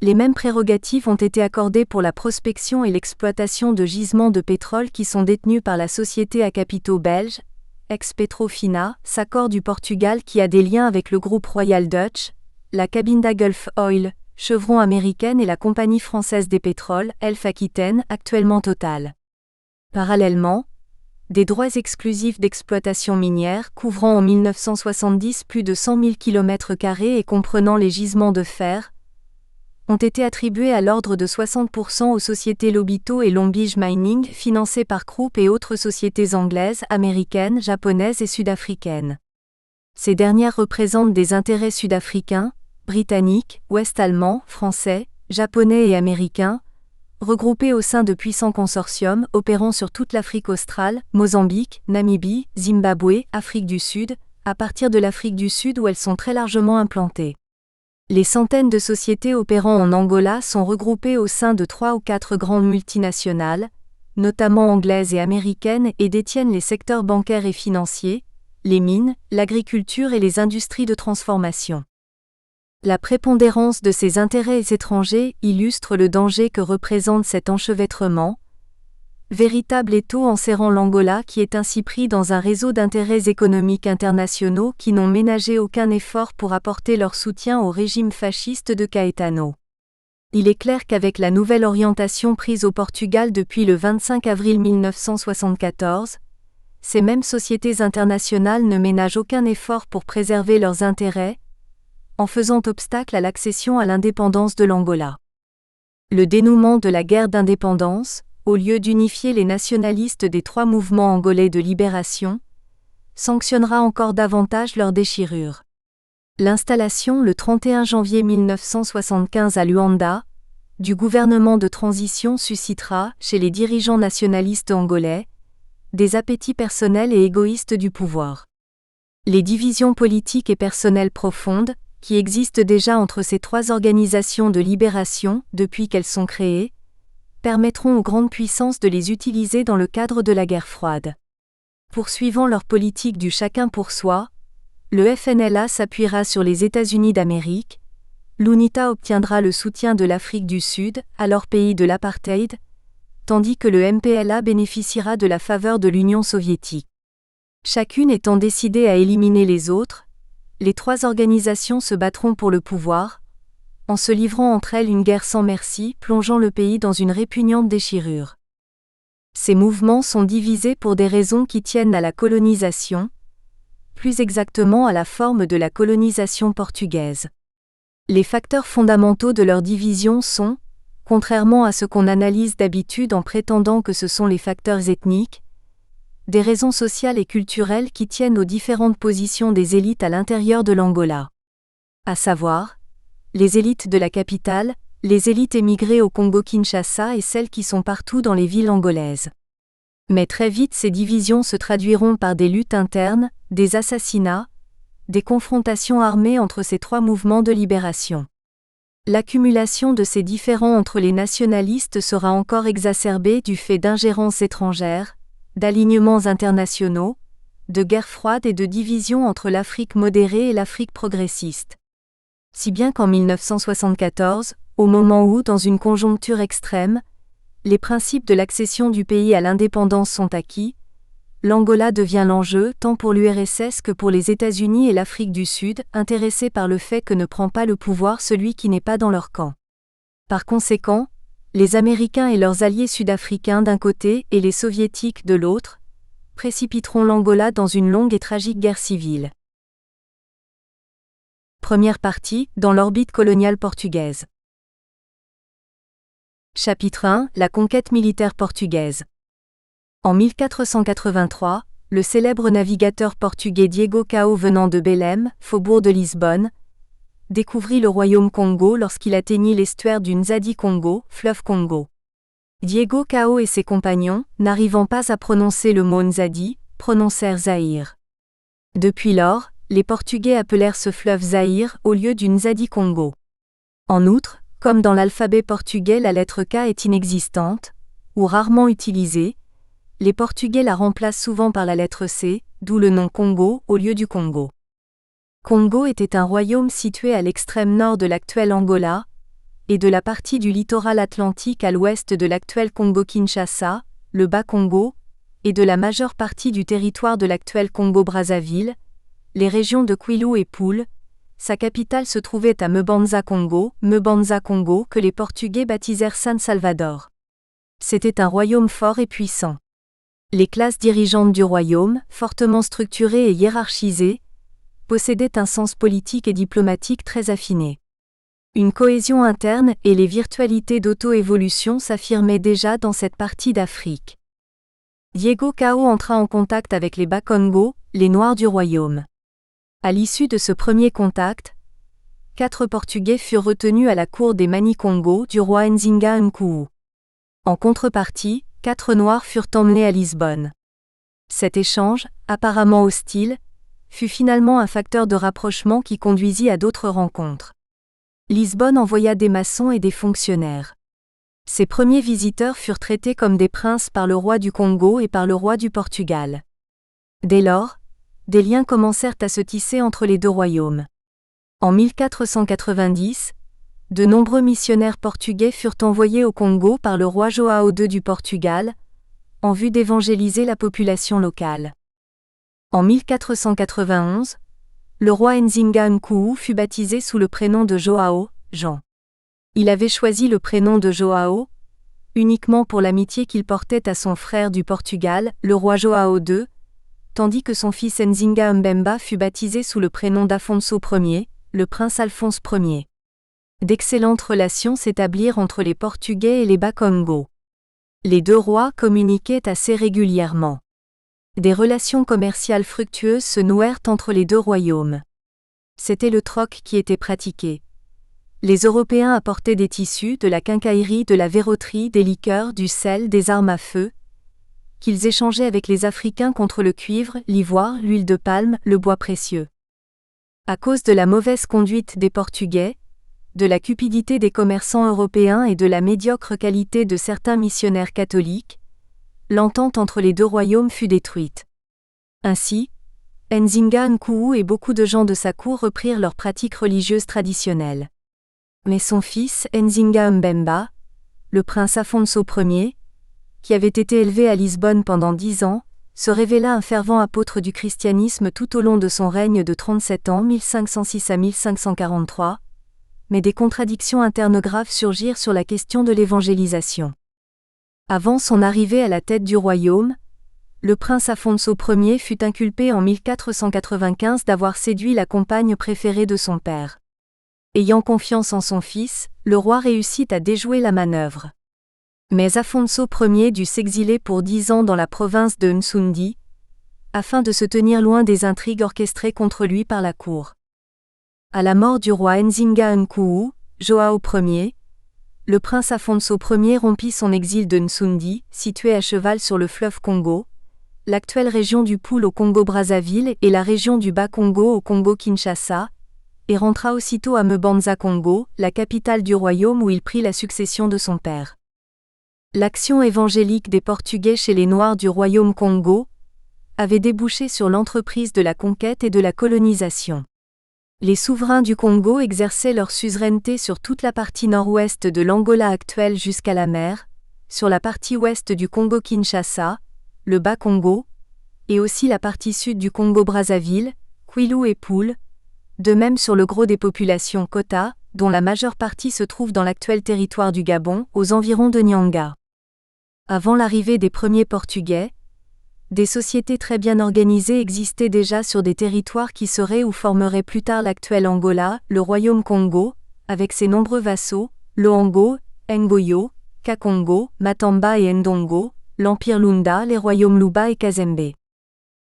les mêmes prérogatives ont été accordées pour la prospection et l'exploitation de gisements de pétrole qui sont détenus par la société à capitaux belges, ex-Petrofina, Sacor du Portugal qui a des liens avec le groupe Royal Dutch, la Cabinda Gulf Oil, Chevron américaine et la Compagnie française des pétroles, Elf Aquitaine, actuellement Total. Parallèlement, des droits exclusifs d'exploitation minière couvrant en 1970 plus de 100 000 km² et comprenant les gisements de fer, ont été attribués à l'ordre de 60% aux sociétés Lobito et Longbridge Mining financées par Krupp et autres sociétés anglaises, américaines, japonaises et sud-africaines. Ces dernières représentent des intérêts sud-africains, britanniques, ouest-allemands, français, japonais et américains, regroupés au sein de puissants consortiums opérant sur toute l'Afrique australe, Mozambique, Namibie, Zimbabwe, Afrique du Sud, à partir de l'Afrique du Sud où elles sont très largement implantées. Les centaines de sociétés opérant en Angola sont regroupées au sein de 3 ou 4 grandes multinationales, notamment anglaises et américaines, et détiennent les secteurs bancaires et financiers, les mines, l'agriculture et les industries de transformation. La prépondérance de ces intérêts étrangers illustre le danger que représente cet enchevêtrement, véritable étau enserrant l'Angola qui est ainsi pris dans un réseau d'intérêts économiques internationaux qui n'ont ménagé aucun effort pour apporter leur soutien au régime fasciste de Caetano. Il est clair qu'avec la nouvelle orientation prise au Portugal depuis le 25 avril 1974, ces mêmes sociétés internationales ne ménagent aucun effort pour préserver leurs intérêts, en faisant obstacle à l'accession à l'indépendance de l'Angola. Le dénouement de la guerre d'indépendance, au lieu d'unifier les nationalistes des 3 mouvements angolais de libération, sanctionnera encore davantage leur déchirure. L'installation le 31 janvier 1975 à Luanda, du gouvernement de transition suscitera, chez les dirigeants nationalistes angolais, des appétits personnels et égoïstes du pouvoir. Les divisions politiques et personnelles profondes, qui existent déjà entre ces 3 organisations de libération depuis qu'elles sont créées, permettront aux grandes puissances de les utiliser dans le cadre de la guerre froide. Poursuivant leur politique du chacun pour soi, le FNLA s'appuiera sur les États-Unis d'Amérique, l'UNITA obtiendra le soutien de l'Afrique du Sud, alors pays de l'apartheid, tandis que le MPLA bénéficiera de la faveur de l'Union soviétique. Chacune étant décidée à éliminer les autres, les 3 organisations se battront pour le pouvoir, en se livrant entre elles une guerre sans merci, plongeant le pays dans une répugnante déchirure. Ces mouvements sont divisés pour des raisons qui tiennent à la colonisation, plus exactement à la forme de la colonisation portugaise. Les facteurs fondamentaux de leur division sont, contrairement à ce qu'on analyse d'habitude en prétendant que ce sont les facteurs ethniques, des raisons sociales et culturelles qui tiennent aux différentes positions des élites à l'intérieur de l'Angola. À savoir, les élites de la capitale, les élites émigrées au Congo-Kinshasa et celles qui sont partout dans les villes angolaises. Mais très vite ces divisions se traduiront par des luttes internes, des assassinats, des confrontations armées entre ces 3 mouvements de libération. L'accumulation de ces différends entre les nationalistes sera encore exacerbée du fait d'ingérences étrangères, d'alignements internationaux, de guerres froides et de divisions entre l'Afrique modérée et l'Afrique progressiste. Si bien qu'en 1974, au moment où, dans une conjoncture extrême, les principes de l'accession du pays à l'indépendance sont acquis, l'Angola devient l'enjeu tant pour l'URSS que pour les États-Unis et l'Afrique du Sud, intéressés par le fait que ne prend pas le pouvoir celui qui n'est pas dans leur camp. Par conséquent, les Américains et leurs alliés sud-africains d'un côté et les Soviétiques de l'autre, précipiteront l'Angola dans une longue et tragique guerre civile. Première partie, dans l'orbite coloniale portugaise. Chapitre 1, la conquête militaire portugaise. En 1483, le célèbre navigateur portugais Diego Cao, venant de Belém, faubourg de Lisbonne, découvrit le royaume Congo lorsqu'il atteignit l'estuaire du Nzadi-Congo, fleuve Congo. Diego Cao et ses compagnons, n'arrivant pas à prononcer le mot Nzadi, prononcèrent Zaïre. Depuis lors, les Portugais appelèrent ce fleuve Zaïre au lieu du Nzadi-Congo. En outre, comme dans l'alphabet portugais la lettre K est inexistante, ou rarement utilisée, les Portugais la remplacent souvent par la lettre C, d'où le nom Congo au lieu du Congo. Congo était un royaume situé à l'extrême nord de l'actuel Angola, et de la partie du littoral atlantique à l'ouest de l'actuel Congo-Kinshasa, le Bas-Congo, et de la majeure partie du territoire de l'actuel Congo-Brazzaville, les régions de Kwilu et Poul. Sa capitale se trouvait à Mbanza-Congo, que les Portugais baptisèrent San Salvador. C'était un royaume fort et puissant. Les classes dirigeantes du royaume, fortement structurées et hiérarchisées, possédaient un sens politique et diplomatique très affiné. Une cohésion interne et les virtualités d'auto-évolution s'affirmaient déjà dans cette partie d'Afrique. Diego Cao entra en contact avec les Bakongo, les Noirs du royaume. À l'issue de ce premier contact, 4 Portugais furent retenus à la cour des Mani-Congo du roi Nzinga Nkoulou. En contrepartie, 4 Noirs furent emmenés à Lisbonne. Cet échange, apparemment hostile, fut finalement un facteur de rapprochement qui conduisit à d'autres rencontres. Lisbonne envoya des maçons et des fonctionnaires. Ces premiers visiteurs furent traités comme des princes par le roi du Congo et par le roi du Portugal. Dès lors, des liens commencèrent à se tisser entre les deux royaumes. En 1490, de nombreux missionnaires portugais furent envoyés au Congo par le roi João II du Portugal, en vue d'évangéliser la population locale. En 1491, le roi Nzinga Nkoulou fut baptisé sous le prénom de João, Jean. Il avait choisi le prénom de João uniquement pour l'amitié qu'il portait à son frère du Portugal, le roi João II, tandis que son fils Nzinga Mbemba fut baptisé sous le prénom d'Afonso Ier, le prince Alphonse Ier. D'excellentes relations s'établirent entre les Portugais et les Bakongo. Les deux rois communiquaient assez régulièrement. Des relations commerciales fructueuses se nouèrent entre les deux royaumes. C'était le troc qui était pratiqué. Les Européens apportaient des tissus, de la quincaillerie, de la verroterie, des liqueurs, du sel, des armes à feu, qu'ils échangeaient avec les Africains contre le cuivre, l'ivoire, l'huile de palme, le bois précieux. À cause de la mauvaise conduite des Portugais, de la cupidité des commerçants européens et de la médiocre qualité de certains missionnaires catholiques, l'entente entre les deux royaumes fut détruite. Ainsi, Nzinga Nkoulou et beaucoup de gens de sa cour reprirent leurs pratiques religieuses traditionnelles. Mais son fils, Nzinga Mbemba, le prince Afonso Ier, qui avait été élevé à Lisbonne pendant 10 ans, se révéla un fervent apôtre du christianisme tout au long de son règne de 37 ans 1506 à 1543, mais des contradictions internes graves surgirent sur la question de l'évangélisation. Avant son arrivée à la tête du royaume, le prince Afonso Ier fut inculpé en 1495 d'avoir séduit la compagne préférée de son père. Ayant confiance en son fils, le roi réussit à déjouer la manœuvre. Mais Afonso Ier dut s'exiler pour 10 ans dans la province de Nsundi, afin de se tenir loin des intrigues orchestrées contre lui par la cour. À la mort du roi Nzinga Nkoulou, João Ier, le prince Afonso Ier rompit son exil de Nsundi, situé à cheval sur le fleuve Congo, l'actuelle région du Poul au Congo-Brazzaville et la région du Bas-Congo au Congo-Kinshasa, et rentra aussitôt à Mbanza-Congo, la capitale du royaume où il prit la succession de son père. L'action évangélique des Portugais chez les Noirs du royaume Congo avait débouché sur l'entreprise de la conquête et de la colonisation. Les souverains du Congo exerçaient leur suzeraineté sur toute la partie nord-ouest de l'Angola actuelle jusqu'à la mer, sur la partie ouest du Congo-Kinshasa, le Bas-Congo, et aussi la partie sud du Congo-Brazzaville, Kwilu et Poul, de même sur le gros des populations Kota, dont la majeure partie se trouve dans l'actuel territoire du Gabon, aux environs de Nyanga. Avant l'arrivée des premiers Portugais, Des sociétés très bien organisées existaient déjà sur des territoires qui seraient ou formeraient plus tard l'actuel Angola, le royaume Congo, avec ses nombreux vassaux, Loango, Ngoyo, Kakongo, Matamba et Ndongo, l'empire Lunda, les royaumes Luba et Kazembe.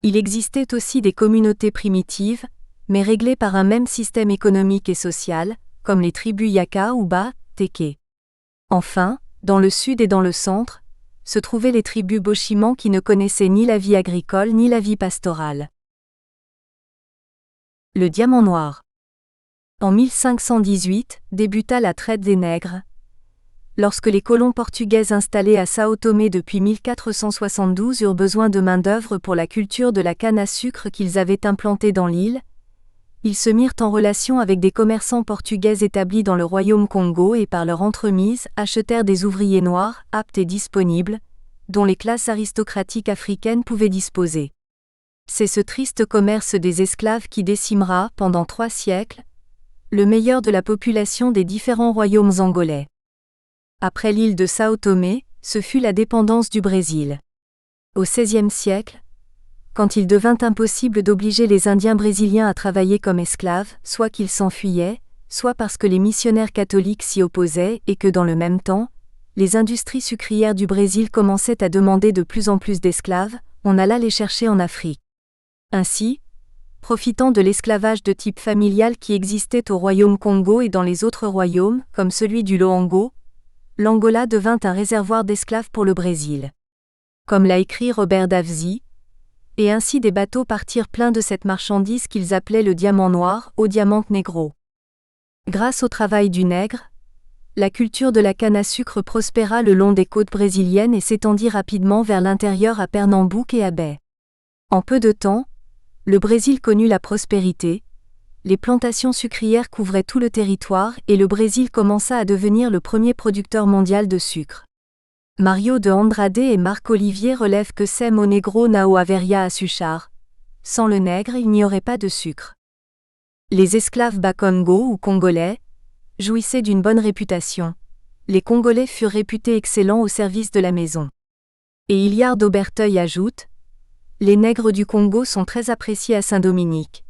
Il existait aussi des communautés primitives, mais réglées par un même système économique et social, comme les tribus Yaka ou Ba, Teke. Enfin, dans le sud et dans le centre, se trouvaient les tribus Boshiman qui ne connaissaient ni la vie agricole ni la vie pastorale. Le diamant noir. En 1518, débuta la traite des nègres. Lorsque les colons portugais installés à Sao Tomé depuis 1472 eurent besoin de main-d'œuvre pour la culture de la canne à sucre qu'ils avaient implantée dans l'île, ils se mirent en relation avec des commerçants portugais établis dans le royaume Congo et par leur entremise achetèrent des ouvriers noirs, aptes et disponibles, dont les classes aristocratiques africaines pouvaient disposer. C'est ce triste commerce des esclaves qui décimera, pendant 3 siècles, le meilleur de la population des différents royaumes angolais. Après l'île de Sao Tomé, ce fut la dépendance du Brésil. Au XVIe siècle, quand il devint impossible d'obliger les Indiens brésiliens à travailler comme esclaves, soit qu'ils s'enfuyaient, soit parce que les missionnaires catholiques s'y opposaient et que dans le même temps, les industries sucrières du Brésil commençaient à demander de plus en plus d'esclaves, on alla les chercher en Afrique. Ainsi, profitant de l'esclavage de type familial qui existait au royaume Congo et dans les autres royaumes, comme celui du Loango, l'Angola devint un réservoir d'esclaves pour le Brésil. Comme l'a écrit Robert Davzy, et ainsi des bateaux partirent pleins de cette marchandise qu'ils appelaient le diamant noir, au diamant negro. Grâce au travail du nègre, la culture de la canne à sucre prospéra le long des côtes brésiliennes et s'étendit rapidement vers l'intérieur à Pernambouc et à Bay. En peu de temps, le Brésil connut la prospérité, les plantations sucrières couvraient tout le territoire et le Brésil commença à devenir le premier producteur mondial de sucre. Mario de Andrade et Marc Olivier relèvent que sem o negro não haveria açúcar. Sans le nègre, il n'y aurait pas de sucre. Les esclaves Bakongo ou congolais jouissaient d'une bonne réputation. Les Congolais furent réputés excellents au service de la maison. Et Hilliard d'Auberteuil ajoute: les nègres du Congo sont très appréciés à Saint-Dominique.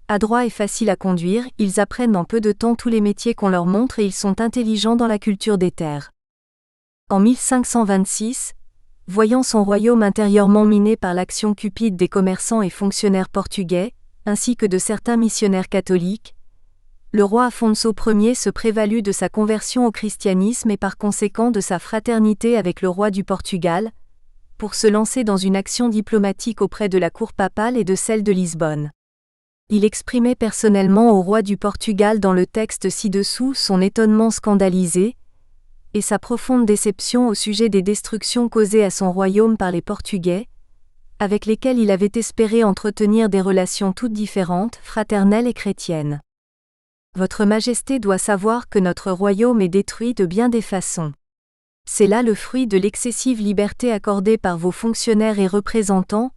Adroits et faciles à conduire, ils apprennent en peu de temps tous les métiers qu'on leur montre et ils sont intelligents dans la culture des terres. En 1526, voyant son royaume intérieurement miné par l'action cupide des commerçants et fonctionnaires portugais, ainsi que de certains missionnaires catholiques, le roi Afonso Ier se prévalut de sa conversion au christianisme et par conséquent de sa fraternité avec le roi du Portugal, pour se lancer dans une action diplomatique auprès de la cour papale et de celle de Lisbonne. Il exprimait personnellement au roi du Portugal dans le texte ci-dessous son étonnement scandalisé, et sa profonde déception au sujet des destructions causées à son royaume par les Portugais, avec lesquels il avait espéré entretenir des relations toutes différentes, fraternelles et chrétiennes. Votre Majesté doit savoir que notre royaume est détruit de bien des façons. C'est là le fruit de l'excessive liberté accordée par vos fonctionnaires et représentants,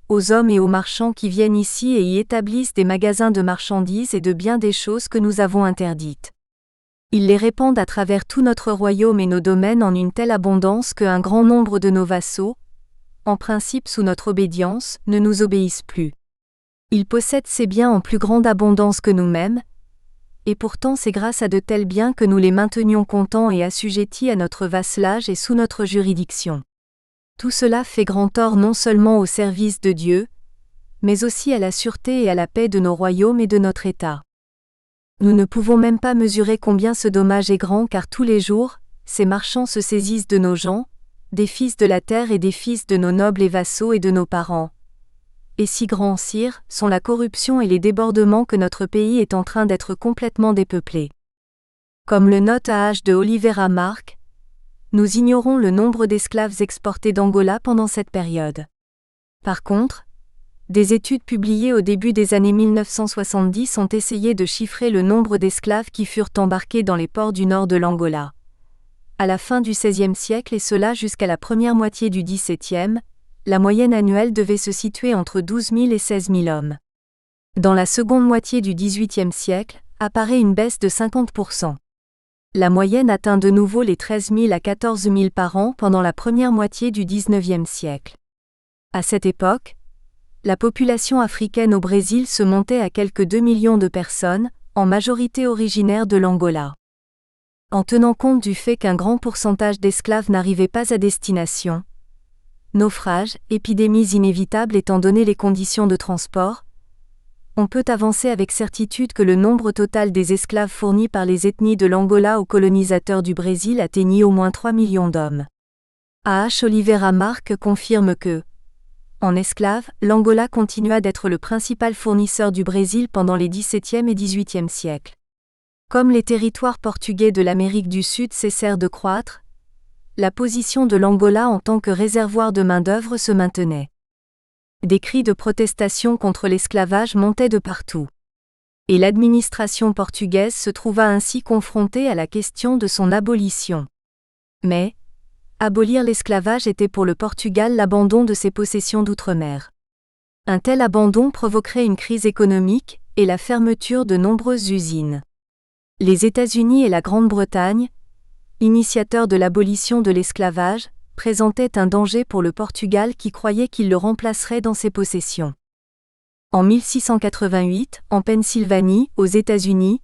aux hommes et aux marchands qui viennent ici et y établissent des magasins de marchandises et de bien des choses que nous avons interdites. Ils les répandent à travers tout notre royaume et nos domaines en une telle abondance qu'un grand nombre de nos vassaux, en principe sous notre obédience, ne nous obéissent plus. Ils possèdent ces biens en plus grande abondance que nous-mêmes, et pourtant c'est grâce à de tels biens que nous les maintenions contents et assujettis à notre vasselage et sous notre juridiction. Tout cela fait grand tort non seulement au service de Dieu, mais aussi à la sûreté et à la paix de nos royaumes et de notre État. Nous ne pouvons même pas mesurer combien ce dommage est grand car tous les jours, ces marchands se saisissent de nos gens, des fils de la terre et des fils de nos nobles et vassaux et de nos parents. Et si grands, sire, sont la corruption et les débordements que notre pays est en train d'être complètement dépeuplé. Comme le note A.H. de Oliveira Marques, nous ignorons le nombre d'esclaves exportés d'Angola pendant cette période. Par contre, des études publiées au début des années 1970 ont essayé de chiffrer le nombre d'esclaves qui furent embarqués dans les ports du nord de l'Angola. À la fin du XVIe siècle et cela jusqu'à la première moitié du XVIIe, la moyenne annuelle devait se situer entre 12 000 et 16 000 hommes. Dans la seconde moitié du XVIIIe siècle, apparaît une baisse de 50%. La moyenne atteint de nouveau les 13 000 à 14 000 par an pendant la première moitié du XIXe siècle. À cette époque, la population africaine au Brésil se montait à quelques 2 millions de personnes, en majorité originaires de l'Angola. En tenant compte du fait qu'un grand pourcentage d'esclaves n'arrivaient pas à destination, naufrages, épidémies inévitables étant donné les conditions de transport, on peut avancer avec certitude que le nombre total des esclaves fournis par les ethnies de l'Angola aux colonisateurs du Brésil atteignit au moins 3 millions d'hommes. A.H. Oliveira Marques confirme que, en esclaves, l'Angola continua d'être le principal fournisseur du Brésil pendant les XVIIe et XVIIIe siècles. Comme les territoires portugais de l'Amérique du Sud cessèrent de croître, la position de l'Angola en tant que réservoir de main-d'œuvre se maintenait. Des cris de protestation contre l'esclavage montaient de partout. Et l'administration portugaise se trouva ainsi confrontée à la question de son abolition. Mais, abolir l'esclavage était pour le Portugal l'abandon de ses possessions d'outre-mer. Un tel abandon provoquerait une crise économique et la fermeture de nombreuses usines. Les États-Unis et la Grande-Bretagne, initiateurs de l'abolition de l'esclavage, présentaient un danger pour le Portugal qui croyait qu'il le remplacerait dans ses possessions. En 1688, en Pennsylvanie, aux États-Unis,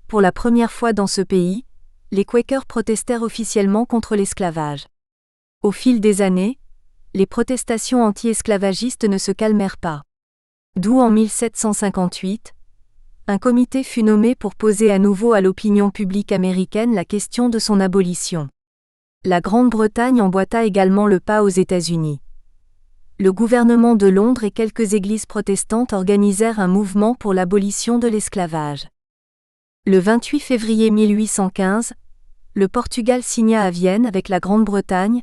pour la première fois dans ce pays, les Quakers protestèrent officiellement contre l'esclavage. Au fil des années, les protestations anti-esclavagistes ne se calmèrent pas. D'où en 1758, un comité fut nommé pour poser à nouveau à l'opinion publique américaine la question de son abolition. La Grande-Bretagne emboîta également le pas aux États-Unis. Le gouvernement de Londres et quelques églises protestantes organisèrent un mouvement pour l'abolition de l'esclavage. Le 28 février 1815, le Portugal signa à Vienne avec la Grande-Bretagne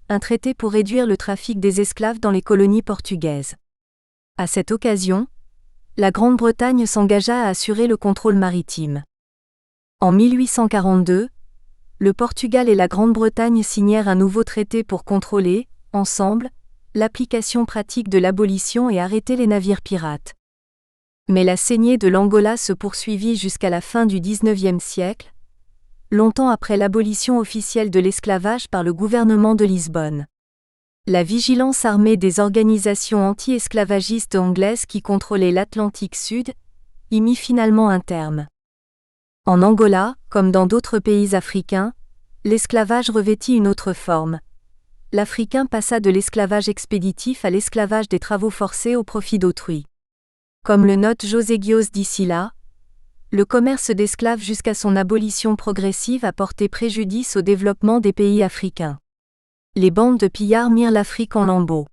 un traité pour réduire le trafic des esclaves dans les colonies portugaises. À cette occasion, la Grande-Bretagne s'engagea à assurer le contrôle maritime. En 1842, le Portugal et la Grande-Bretagne signèrent un nouveau traité pour contrôler, ensemble, l'application pratique de l'abolition et arrêter les navires pirates. Mais la saignée de l'Angola se poursuivit jusqu'à la fin du XIXe siècle, longtemps après l'abolition officielle de l'esclavage par le gouvernement de Lisbonne. La vigilance armée des organisations anti-esclavagistes anglaises qui contrôlaient l'Atlantique Sud y mit finalement un terme. En Angola, comme dans d'autres pays africains, l'esclavage revêtit une autre forme. L'Africain passa de l'esclavage expéditif à l'esclavage des travaux forcés au profit d'autrui. Comme le note José Guios d'Icila, le commerce d'esclaves jusqu'à son abolition progressive a porté préjudice au développement des pays africains. Les bandes de pillards mirent l'Afrique en lambeaux.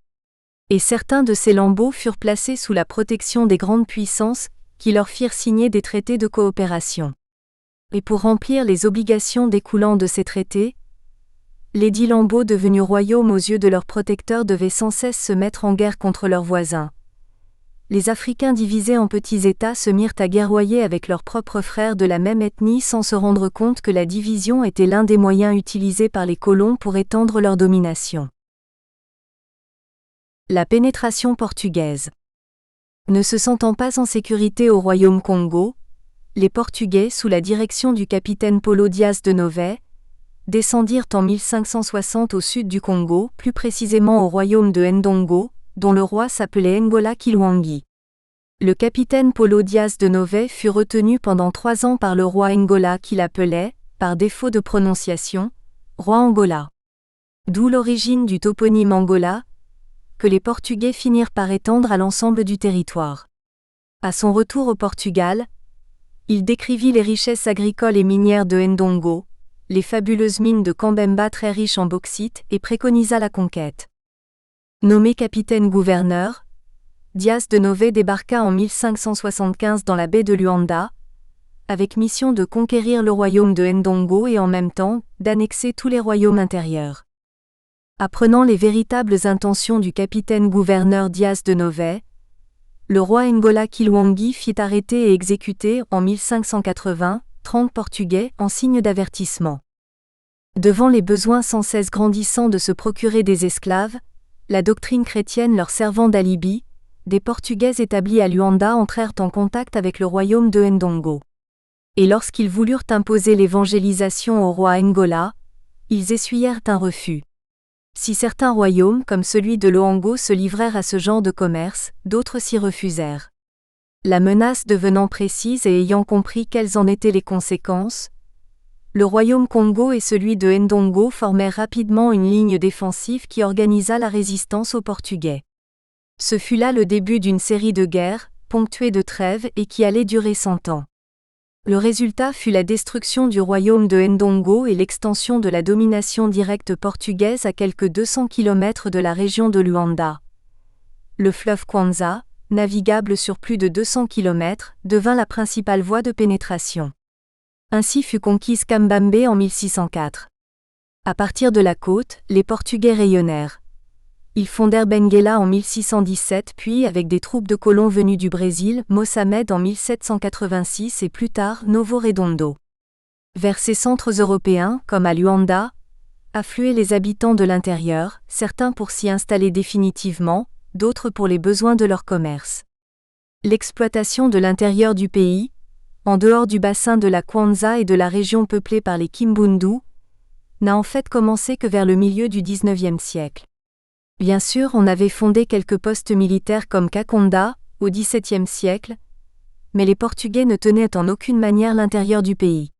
Et certains de ces lambeaux furent placés sous la protection des grandes puissances, qui leur firent signer des traités de coopération. Et pour remplir les obligations découlant de ces traités, lesdits lambeaux devenus royaumes aux yeux de leurs protecteurs devaient sans cesse se mettre en guerre contre leurs voisins. Les Africains divisés en petits États se mirent à guerroyer avec leurs propres frères de la même ethnie sans se rendre compte que la division était l'un des moyens utilisés par les colons pour étendre leur domination. La pénétration portugaise. Ne se sentant pas en sécurité au royaume Congo, les Portugais, sous la direction du capitaine Paulo Dias de Nové, descendirent en 1560 au sud du Congo, plus précisément au royaume de Ndongo, dont le roi s'appelait Ngola Kilwangi. Le capitaine Paulo Dias de Nové fut retenu pendant 3 ans par le roi Ngola qui l'appelait, par défaut de prononciation, roi Angola. D'où l'origine du toponyme Angola, que les Portugais finirent par étendre à l'ensemble du territoire. À son retour au Portugal, il décrivit les richesses agricoles et minières de Ndongo, les fabuleuses mines de Kambemba très riches en bauxite et préconisa la conquête. Nommé capitaine-gouverneur, Dias de Nové débarqua en 1575 dans la baie de Luanda, avec mission de conquérir le royaume de Ndongo et en même temps, d'annexer tous les royaumes intérieurs. Apprenant les véritables intentions du capitaine-gouverneur Dias de Nové, le roi Ngola Kilwangi fit arrêter et exécuter en 1580 30 Portugais en signe d'avertissement. Devant les besoins sans cesse grandissants de se procurer des esclaves, la doctrine chrétienne leur servant d'alibi, des Portugais établis à Luanda entrèrent en contact avec le royaume de Ndongo. Et lorsqu'ils voulurent imposer l'évangélisation au roi Ngola, ils essuyèrent un refus. Si certains royaumes comme celui de Loango se livrèrent à ce genre de commerce, d'autres s'y refusèrent. La menace devenant précise et ayant compris quelles en étaient les conséquences, le royaume Congo et celui de Ndongo formèrent rapidement une ligne défensive qui organisa la résistance aux Portugais. Ce fut là le début d'une série de guerres, ponctuées de trêves et qui allait durer 100 ans. Le résultat fut la destruction du royaume de Ndongo et l'extension de la domination directe portugaise à quelques 200 km de la région de Luanda. Le fleuve Kwanza, navigable sur plus de 200 km, devint la principale voie de pénétration. Ainsi fut conquise Kambambe en 1604. À partir de la côte, les Portugais rayonnèrent. Ils fondèrent Benguela en 1617 puis avec des troupes de colons venus du Brésil, Moçambique en 1786 et plus tard Novo Redondo. Vers ces centres européens, comme à Luanda, affluaient les habitants de l'intérieur, certains pour s'y installer définitivement, d'autres pour les besoins de leur commerce. L'exploitation de l'intérieur du pays, en dehors du bassin de la Kwanza et de la région peuplée par les Kimbundu, n'a en fait commencé que vers le milieu du XIXe siècle. Bien sûr, on avait fondé quelques postes militaires comme Kakonda, au XVIIe siècle, mais les Portugais ne tenaient en aucune manière l'intérieur du pays.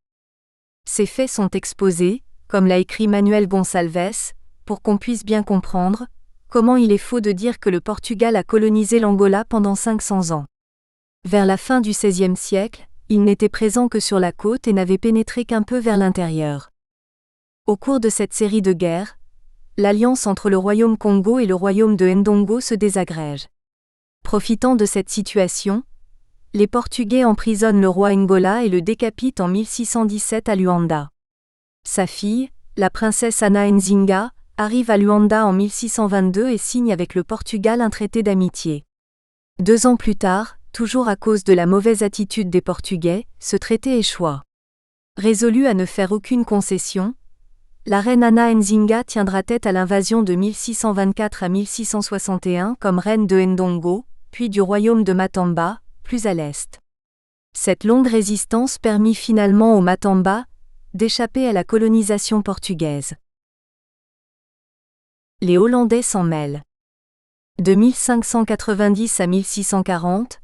Ces faits sont exposés, comme l'a écrit Manuel Gonçalves, pour qu'on puisse bien comprendre comment il est faux de dire que le Portugal a colonisé l'Angola pendant 500 ans. Vers la fin du XVIe siècle, il n'était présent que sur la côte et n'avait pénétré qu'un peu vers l'intérieur. Au cours de cette série de guerres, l'alliance entre le royaume Congo et le royaume de Ndongo se désagrège. Profitant de cette situation, les Portugais emprisonnent le roi Ngola et le décapitent en 1617 à Luanda. Sa fille, la princesse Ana Nzinga, arrive à Luanda en 1622 et signe avec le Portugal un traité d'amitié. 2 ans plus tard, toujours à cause de la mauvaise attitude des Portugais, ce traité échoua. Résolue à ne faire aucune concession, la reine Ana Nzinga tiendra tête à l'invasion de 1624 à 1661 comme reine de Ndongo, puis du royaume de Matamba, plus à l'est. Cette longue résistance permit finalement aux Matamba d'échapper à la colonisation portugaise. Les Hollandais s'en mêlent. De 1590 à 1640,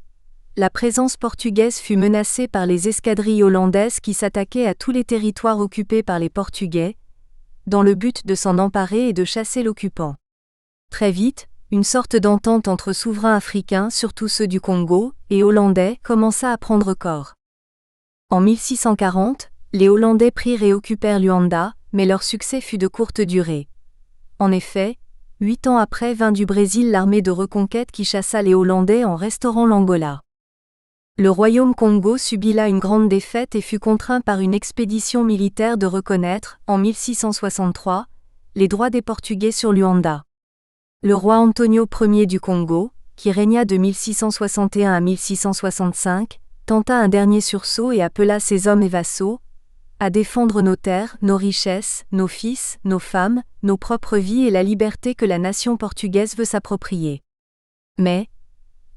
la présence portugaise fut menacée par les escadrilles hollandaises qui s'attaquaient à tous les territoires occupés par les Portugais, dans le but de s'en emparer et de chasser l'occupant. Très vite, une sorte d'entente entre souverains africains, surtout ceux du Congo, et Hollandais, commença à prendre corps. En 1640, les Hollandais prirent et occupèrent Luanda, mais leur succès fut de courte durée. En effet, 8 ans après vint du Brésil l'armée de reconquête qui chassa les Hollandais en restaurant l'Angola. Le royaume Congo subit là une grande défaite et fut contraint par une expédition militaire de reconnaître, en 1663, les droits des Portugais sur Luanda. Le roi Antonio Ier du Congo, qui régna de 1661 à 1665, tenta un dernier sursaut et appela ses hommes et vassaux à défendre nos terres, nos richesses, nos fils, nos femmes, nos propres vies et la liberté que la nation portugaise veut s'approprier. Mais,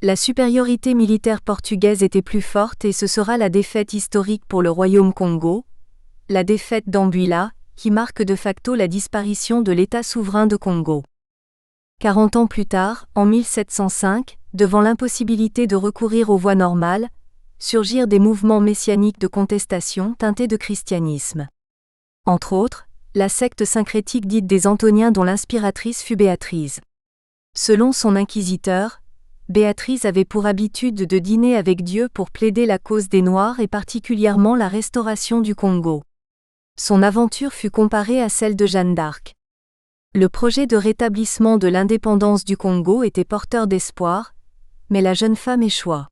la supériorité militaire portugaise était plus forte et ce sera la défaite historique pour le royaume Congo, la défaite d'Ambuila, qui marque de facto la disparition de l'État souverain de Congo. 40 ans plus tard, en 1705, devant l'impossibilité de recourir aux voies normales, surgirent des mouvements messianiques de contestation teintés de christianisme. Entre autres, la secte syncrétique dite des Antoniens dont l'inspiratrice fut Béatrice. Selon son inquisiteur, Béatrice avait pour habitude de dîner avec Dieu pour plaider la cause des Noirs et particulièrement la restauration du Congo. Son aventure fut comparée à celle de Jeanne d'Arc. Le projet de rétablissement de l'indépendance du Congo était porteur d'espoir, mais la jeune femme échoua.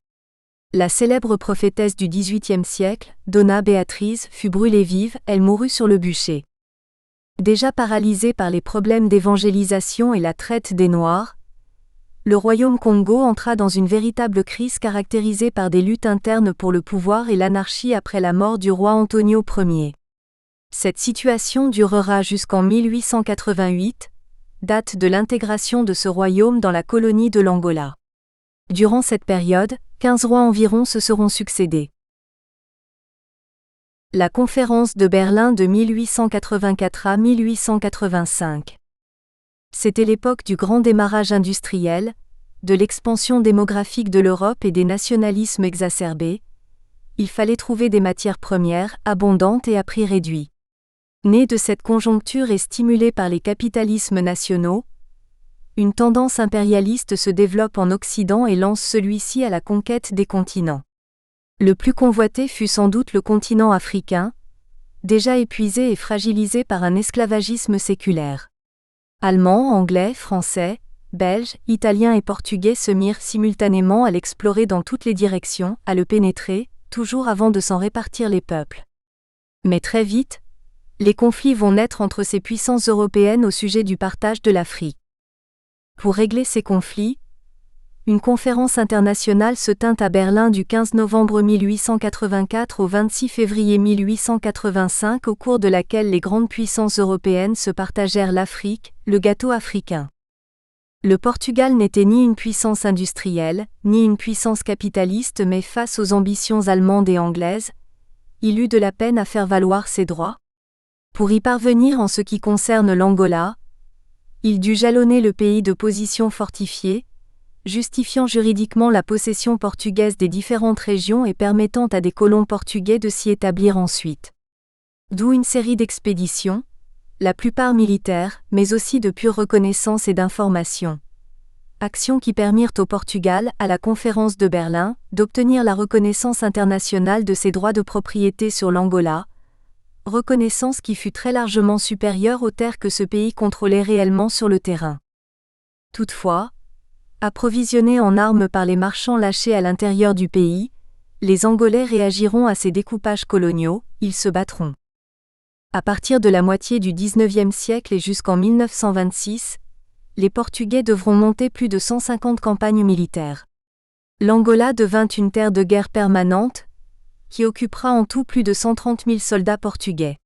La célèbre prophétesse du XVIIIe siècle, Donna Béatrice, fut brûlée vive, elle mourut sur le bûcher. Déjà paralysé par les problèmes d'évangélisation et la traite des Noirs, le royaume Congo entra dans une véritable crise caractérisée par des luttes internes pour le pouvoir et l'anarchie après la mort du roi Antonio Ier. Cette situation durera jusqu'en 1888, date de l'intégration de ce royaume dans la colonie de l'Angola. Durant cette période, 15 rois environ se seront succédés. La conférence de Berlin de 1884 à 1885. C'était l'époque du grand démarrage industriel, de l'expansion démographique de l'Europe et des nationalismes exacerbés. Il fallait trouver des matières premières abondantes et à prix réduit. Née de cette conjoncture et stimulée par les capitalismes nationaux, une tendance impérialiste se développe en Occident et lance celui-ci à la conquête des continents. Le plus convoité fut sans doute le continent africain, déjà épuisé et fragilisé par un esclavagisme séculaire. Allemands, Anglais, Français, Belges, Italiens et Portugais se mirent simultanément à l'explorer dans toutes les directions, à le pénétrer, toujours avant de s'en répartir les peuples. Mais très vite, les conflits vont naître entre ces puissances européennes au sujet du partage de l'Afrique. Pour régler ces conflits, une conférence internationale se tint à Berlin du 15 novembre 1884 au 26 février 1885 au cours de laquelle les grandes puissances européennes se partagèrent l'Afrique, le gâteau africain. Le Portugal n'était ni une puissance industrielle, ni une puissance capitaliste mais face aux ambitions allemandes et anglaises, il eut de la peine à faire valoir ses droits. Pour y parvenir en ce qui concerne l'Angola, il dut jalonner le pays de positions fortifiées, justifiant juridiquement la possession portugaise des différentes régions et permettant à des colons portugais de s'y établir ensuite. D'où une série d'expéditions, la plupart militaires, mais aussi de pure reconnaissance et d'information. Actions qui permirent au Portugal, à la conférence de Berlin, d'obtenir la reconnaissance internationale de ses droits de propriété sur l'Angola, reconnaissance qui fut très largement supérieure aux terres que ce pays contrôlait réellement sur le terrain. Toutefois, approvisionnés en armes par les marchands lâchés à l'intérieur du pays, les Angolais réagiront à ces découpages coloniaux, ils se battront. À partir de la moitié du XIXe siècle et jusqu'en 1926, les Portugais devront monter plus de 150 campagnes militaires. L'Angola devint une terre de guerre permanente, qui occupera en tout plus de 130 000 soldats portugais.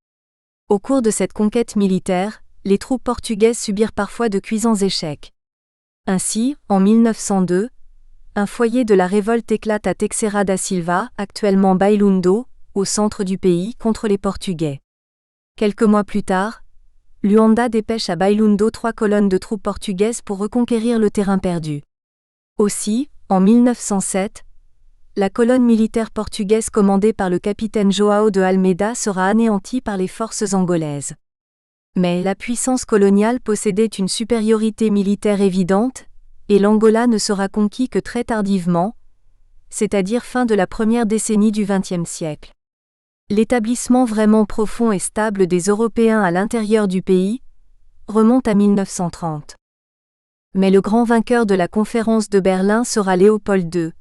Au cours de cette conquête militaire, les troupes portugaises subirent parfois de cuisants échecs. Ainsi, en 1902, un foyer de la révolte éclate à Teixeira da Silva, actuellement Bailundo, au centre du pays, contre les Portugais. Quelques mois plus tard, Luanda dépêche à Bailundo 3 colonnes de troupes portugaises pour reconquérir le terrain perdu. Aussi, en 1907, la colonne militaire portugaise commandée par le capitaine João de Almeida sera anéantie par les forces angolaises. Mais la puissance coloniale possédait une supériorité militaire évidente, et l'Angola ne sera conquis que très tardivement, c'est-à-dire fin de la première décennie du XXe siècle. L'établissement vraiment profond et stable des Européens à l'intérieur du pays remonte à 1930. Mais le grand vainqueur de la conférence de Berlin sera Léopold II.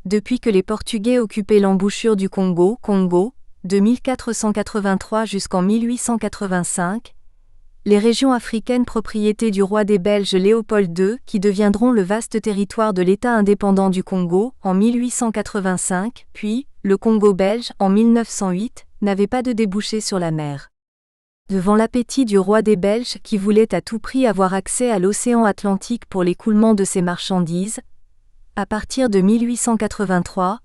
Depuis que les Portugais occupaient l'embouchure du Congo, de 1483 jusqu'en 1885, les régions africaines propriété du roi des Belges Léopold II, qui deviendront le vaste territoire de l'État indépendant du Congo en 1885, puis le Congo belge en 1908, n'avaient pas de débouché sur la mer. Devant l'appétit du roi des Belges qui voulait à tout prix avoir accès à l'océan Atlantique pour l'écoulement de ses marchandises, à partir de 1883,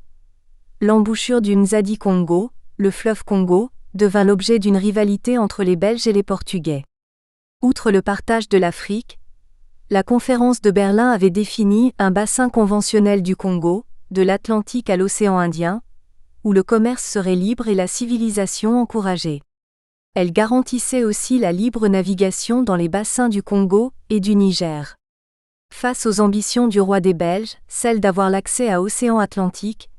l'embouchure du Nzadi-Congo, le fleuve Congo, devint l'objet d'une rivalité entre les Belges et les Portugais. Outre le partage de l'Afrique, la conférence de Berlin avait défini un bassin conventionnel du Congo, de l'Atlantique à l'océan Indien, où le commerce serait libre et la civilisation encouragée. Elle garantissait aussi la libre navigation dans les bassins du Congo et du Niger. Face aux ambitions du roi des Belges, celle d'avoir l'accès à l'océan Atlantique,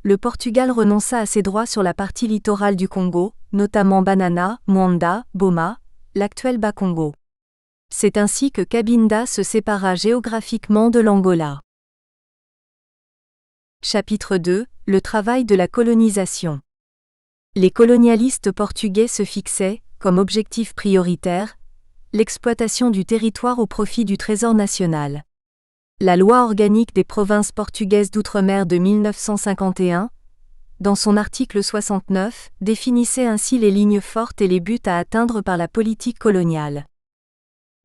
le Portugal renonça à ses droits sur la partie littorale du Congo, notamment Banana, Mwanda, Boma, l'actuel Bas-Congo. C'est ainsi que Cabinda se sépara géographiquement de l'Angola. Chapitre 2 – Le travail de la colonisation. Les colonialistes portugais se fixaient, comme objectif prioritaire, l'exploitation du territoire au profit du trésor national. La loi organique des provinces portugaises d'outre-mer de 1951, dans son article 69, définissait ainsi les lignes fortes et les buts à atteindre par la politique coloniale.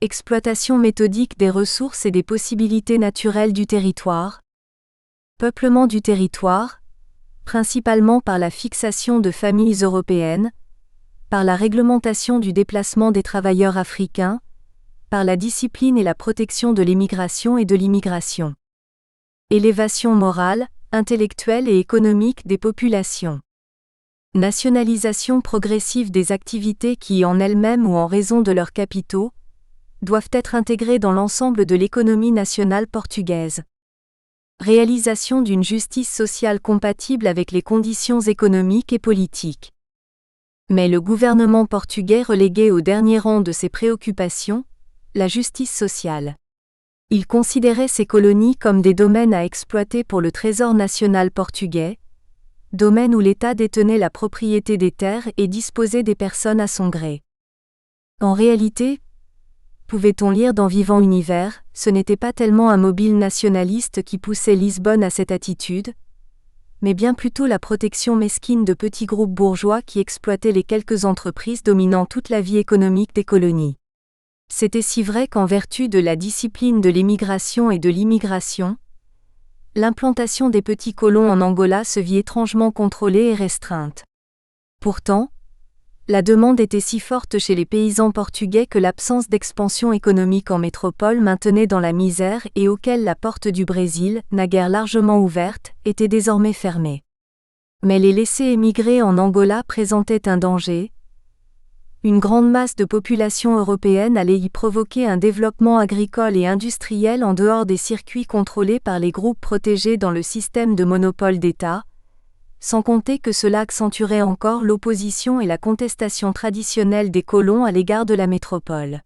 Exploitation méthodique des ressources et des possibilités naturelles du territoire. Peuplement du territoire, principalement par la fixation de familles européennes, par la réglementation du déplacement des travailleurs africains, par la discipline et la protection de l'émigration et de l'immigration. Élévation morale, intellectuelle et économique des populations. Nationalisation progressive des activités qui, en elles-mêmes ou en raison de leurs capitaux, doivent être intégrées dans l'ensemble de l'économie nationale portugaise. Réalisation d'une justice sociale compatible avec les conditions économiques et politiques. Mais le gouvernement portugais reléguait au dernier rang de ses préoccupations la justice sociale. Il considérait ces colonies comme des domaines à exploiter pour le trésor national portugais, domaines où l'État détenait la propriété des terres et disposait des personnes à son gré. En réalité, pouvait-on lire dans Vivant Univers, ce n'était pas tellement un mobile nationaliste qui poussait Lisbonne à cette attitude, mais bien plutôt la protection mesquine de petits groupes bourgeois qui exploitaient les quelques entreprises dominant toute la vie économique des colonies. C'était si vrai qu'en vertu de la discipline de l'émigration et de l'immigration, l'implantation des petits colons en Angola se vit étrangement contrôlée et restreinte. Pourtant, la demande était si forte chez les paysans portugais que l'absence d'expansion économique en métropole maintenait dans la misère et auquel la porte du Brésil, naguère largement ouverte, était désormais fermée. Mais les laisser émigrer en Angola présentaient un danger. Une grande masse de population européenne allait y provoquer un développement agricole et industriel en dehors des circuits contrôlés par les groupes protégés dans le système de monopole d'État, sans compter que cela accentuerait encore l'opposition et la contestation traditionnelle des colons à l'égard de la métropole.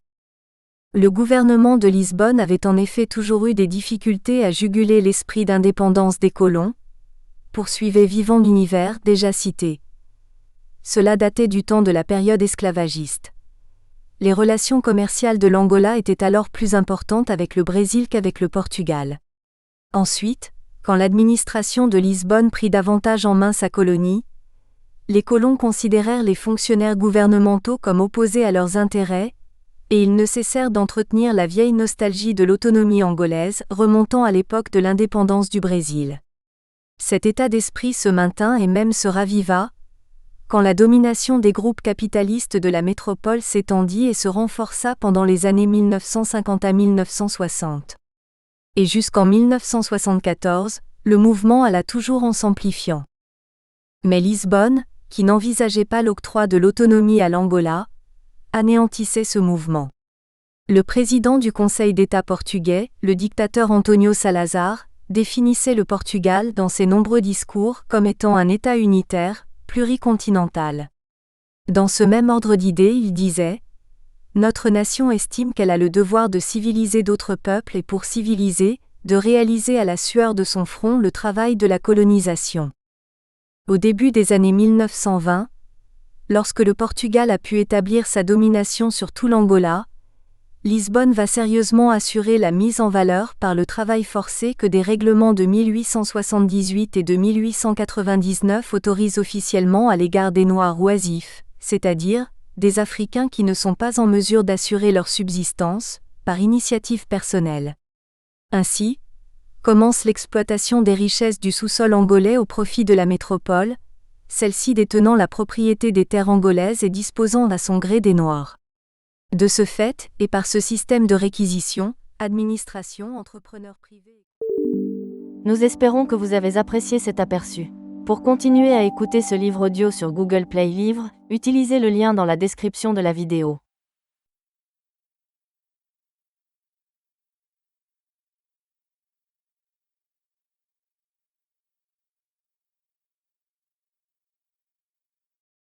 Le gouvernement de Lisbonne avait en effet toujours eu des difficultés à juguler l'esprit d'indépendance des colons, poursuivait Vivant Univers déjà cité. Cela datait du temps de la période esclavagiste. Les relations commerciales de l'Angola étaient alors plus importantes avec le Brésil qu'avec le Portugal. Ensuite, quand l'administration de Lisbonne prit davantage en main sa colonie, les colons considérèrent les fonctionnaires gouvernementaux comme opposés à leurs intérêts, et ils ne cessèrent d'entretenir la vieille nostalgie de l'autonomie angolaise remontant à l'époque de l'indépendance du Brésil. Cet état d'esprit se maintint et même se raviva, quand la domination des groupes capitalistes de la métropole s'étendit et se renforça pendant les années 1950 à 1960. Et jusqu'en 1974, le mouvement alla toujours en s'amplifiant. Mais Lisbonne, qui n'envisageait pas l'octroi de l'autonomie à l'Angola, anéantissait ce mouvement. Le président du Conseil d'État portugais, le dictateur António Salazar, définissait le Portugal dans ses nombreux discours comme étant un État unitaire, pluricontinental. Dans ce même ordre d'idées, il disait « Notre nation estime qu'elle a le devoir de civiliser d'autres peuples et pour civiliser, de réaliser à la sueur de son front le travail de la colonisation. » Au début des années 1920, lorsque le Portugal a pu établir sa domination sur tout l'Angola, Lisbonne va sérieusement assurer la mise en valeur par le travail forcé que des règlements de 1878 et de 1899 autorisent officiellement à l'égard des Noirs oisifs, c'est-à-dire des Africains qui ne sont pas en mesure d'assurer leur subsistance, par initiative personnelle. Ainsi, commence l'exploitation des richesses du sous-sol angolais au profit de la métropole, celle-ci détenant la propriété des terres angolaises et disposant à son gré des Noirs. De ce fait, et par ce système de réquisition, administration, entrepreneurs privés. Nous espérons que vous avez apprécié cet aperçu. Pour continuer à écouter ce livre audio sur Google Play Livres, utilisez le lien dans la description de la vidéo.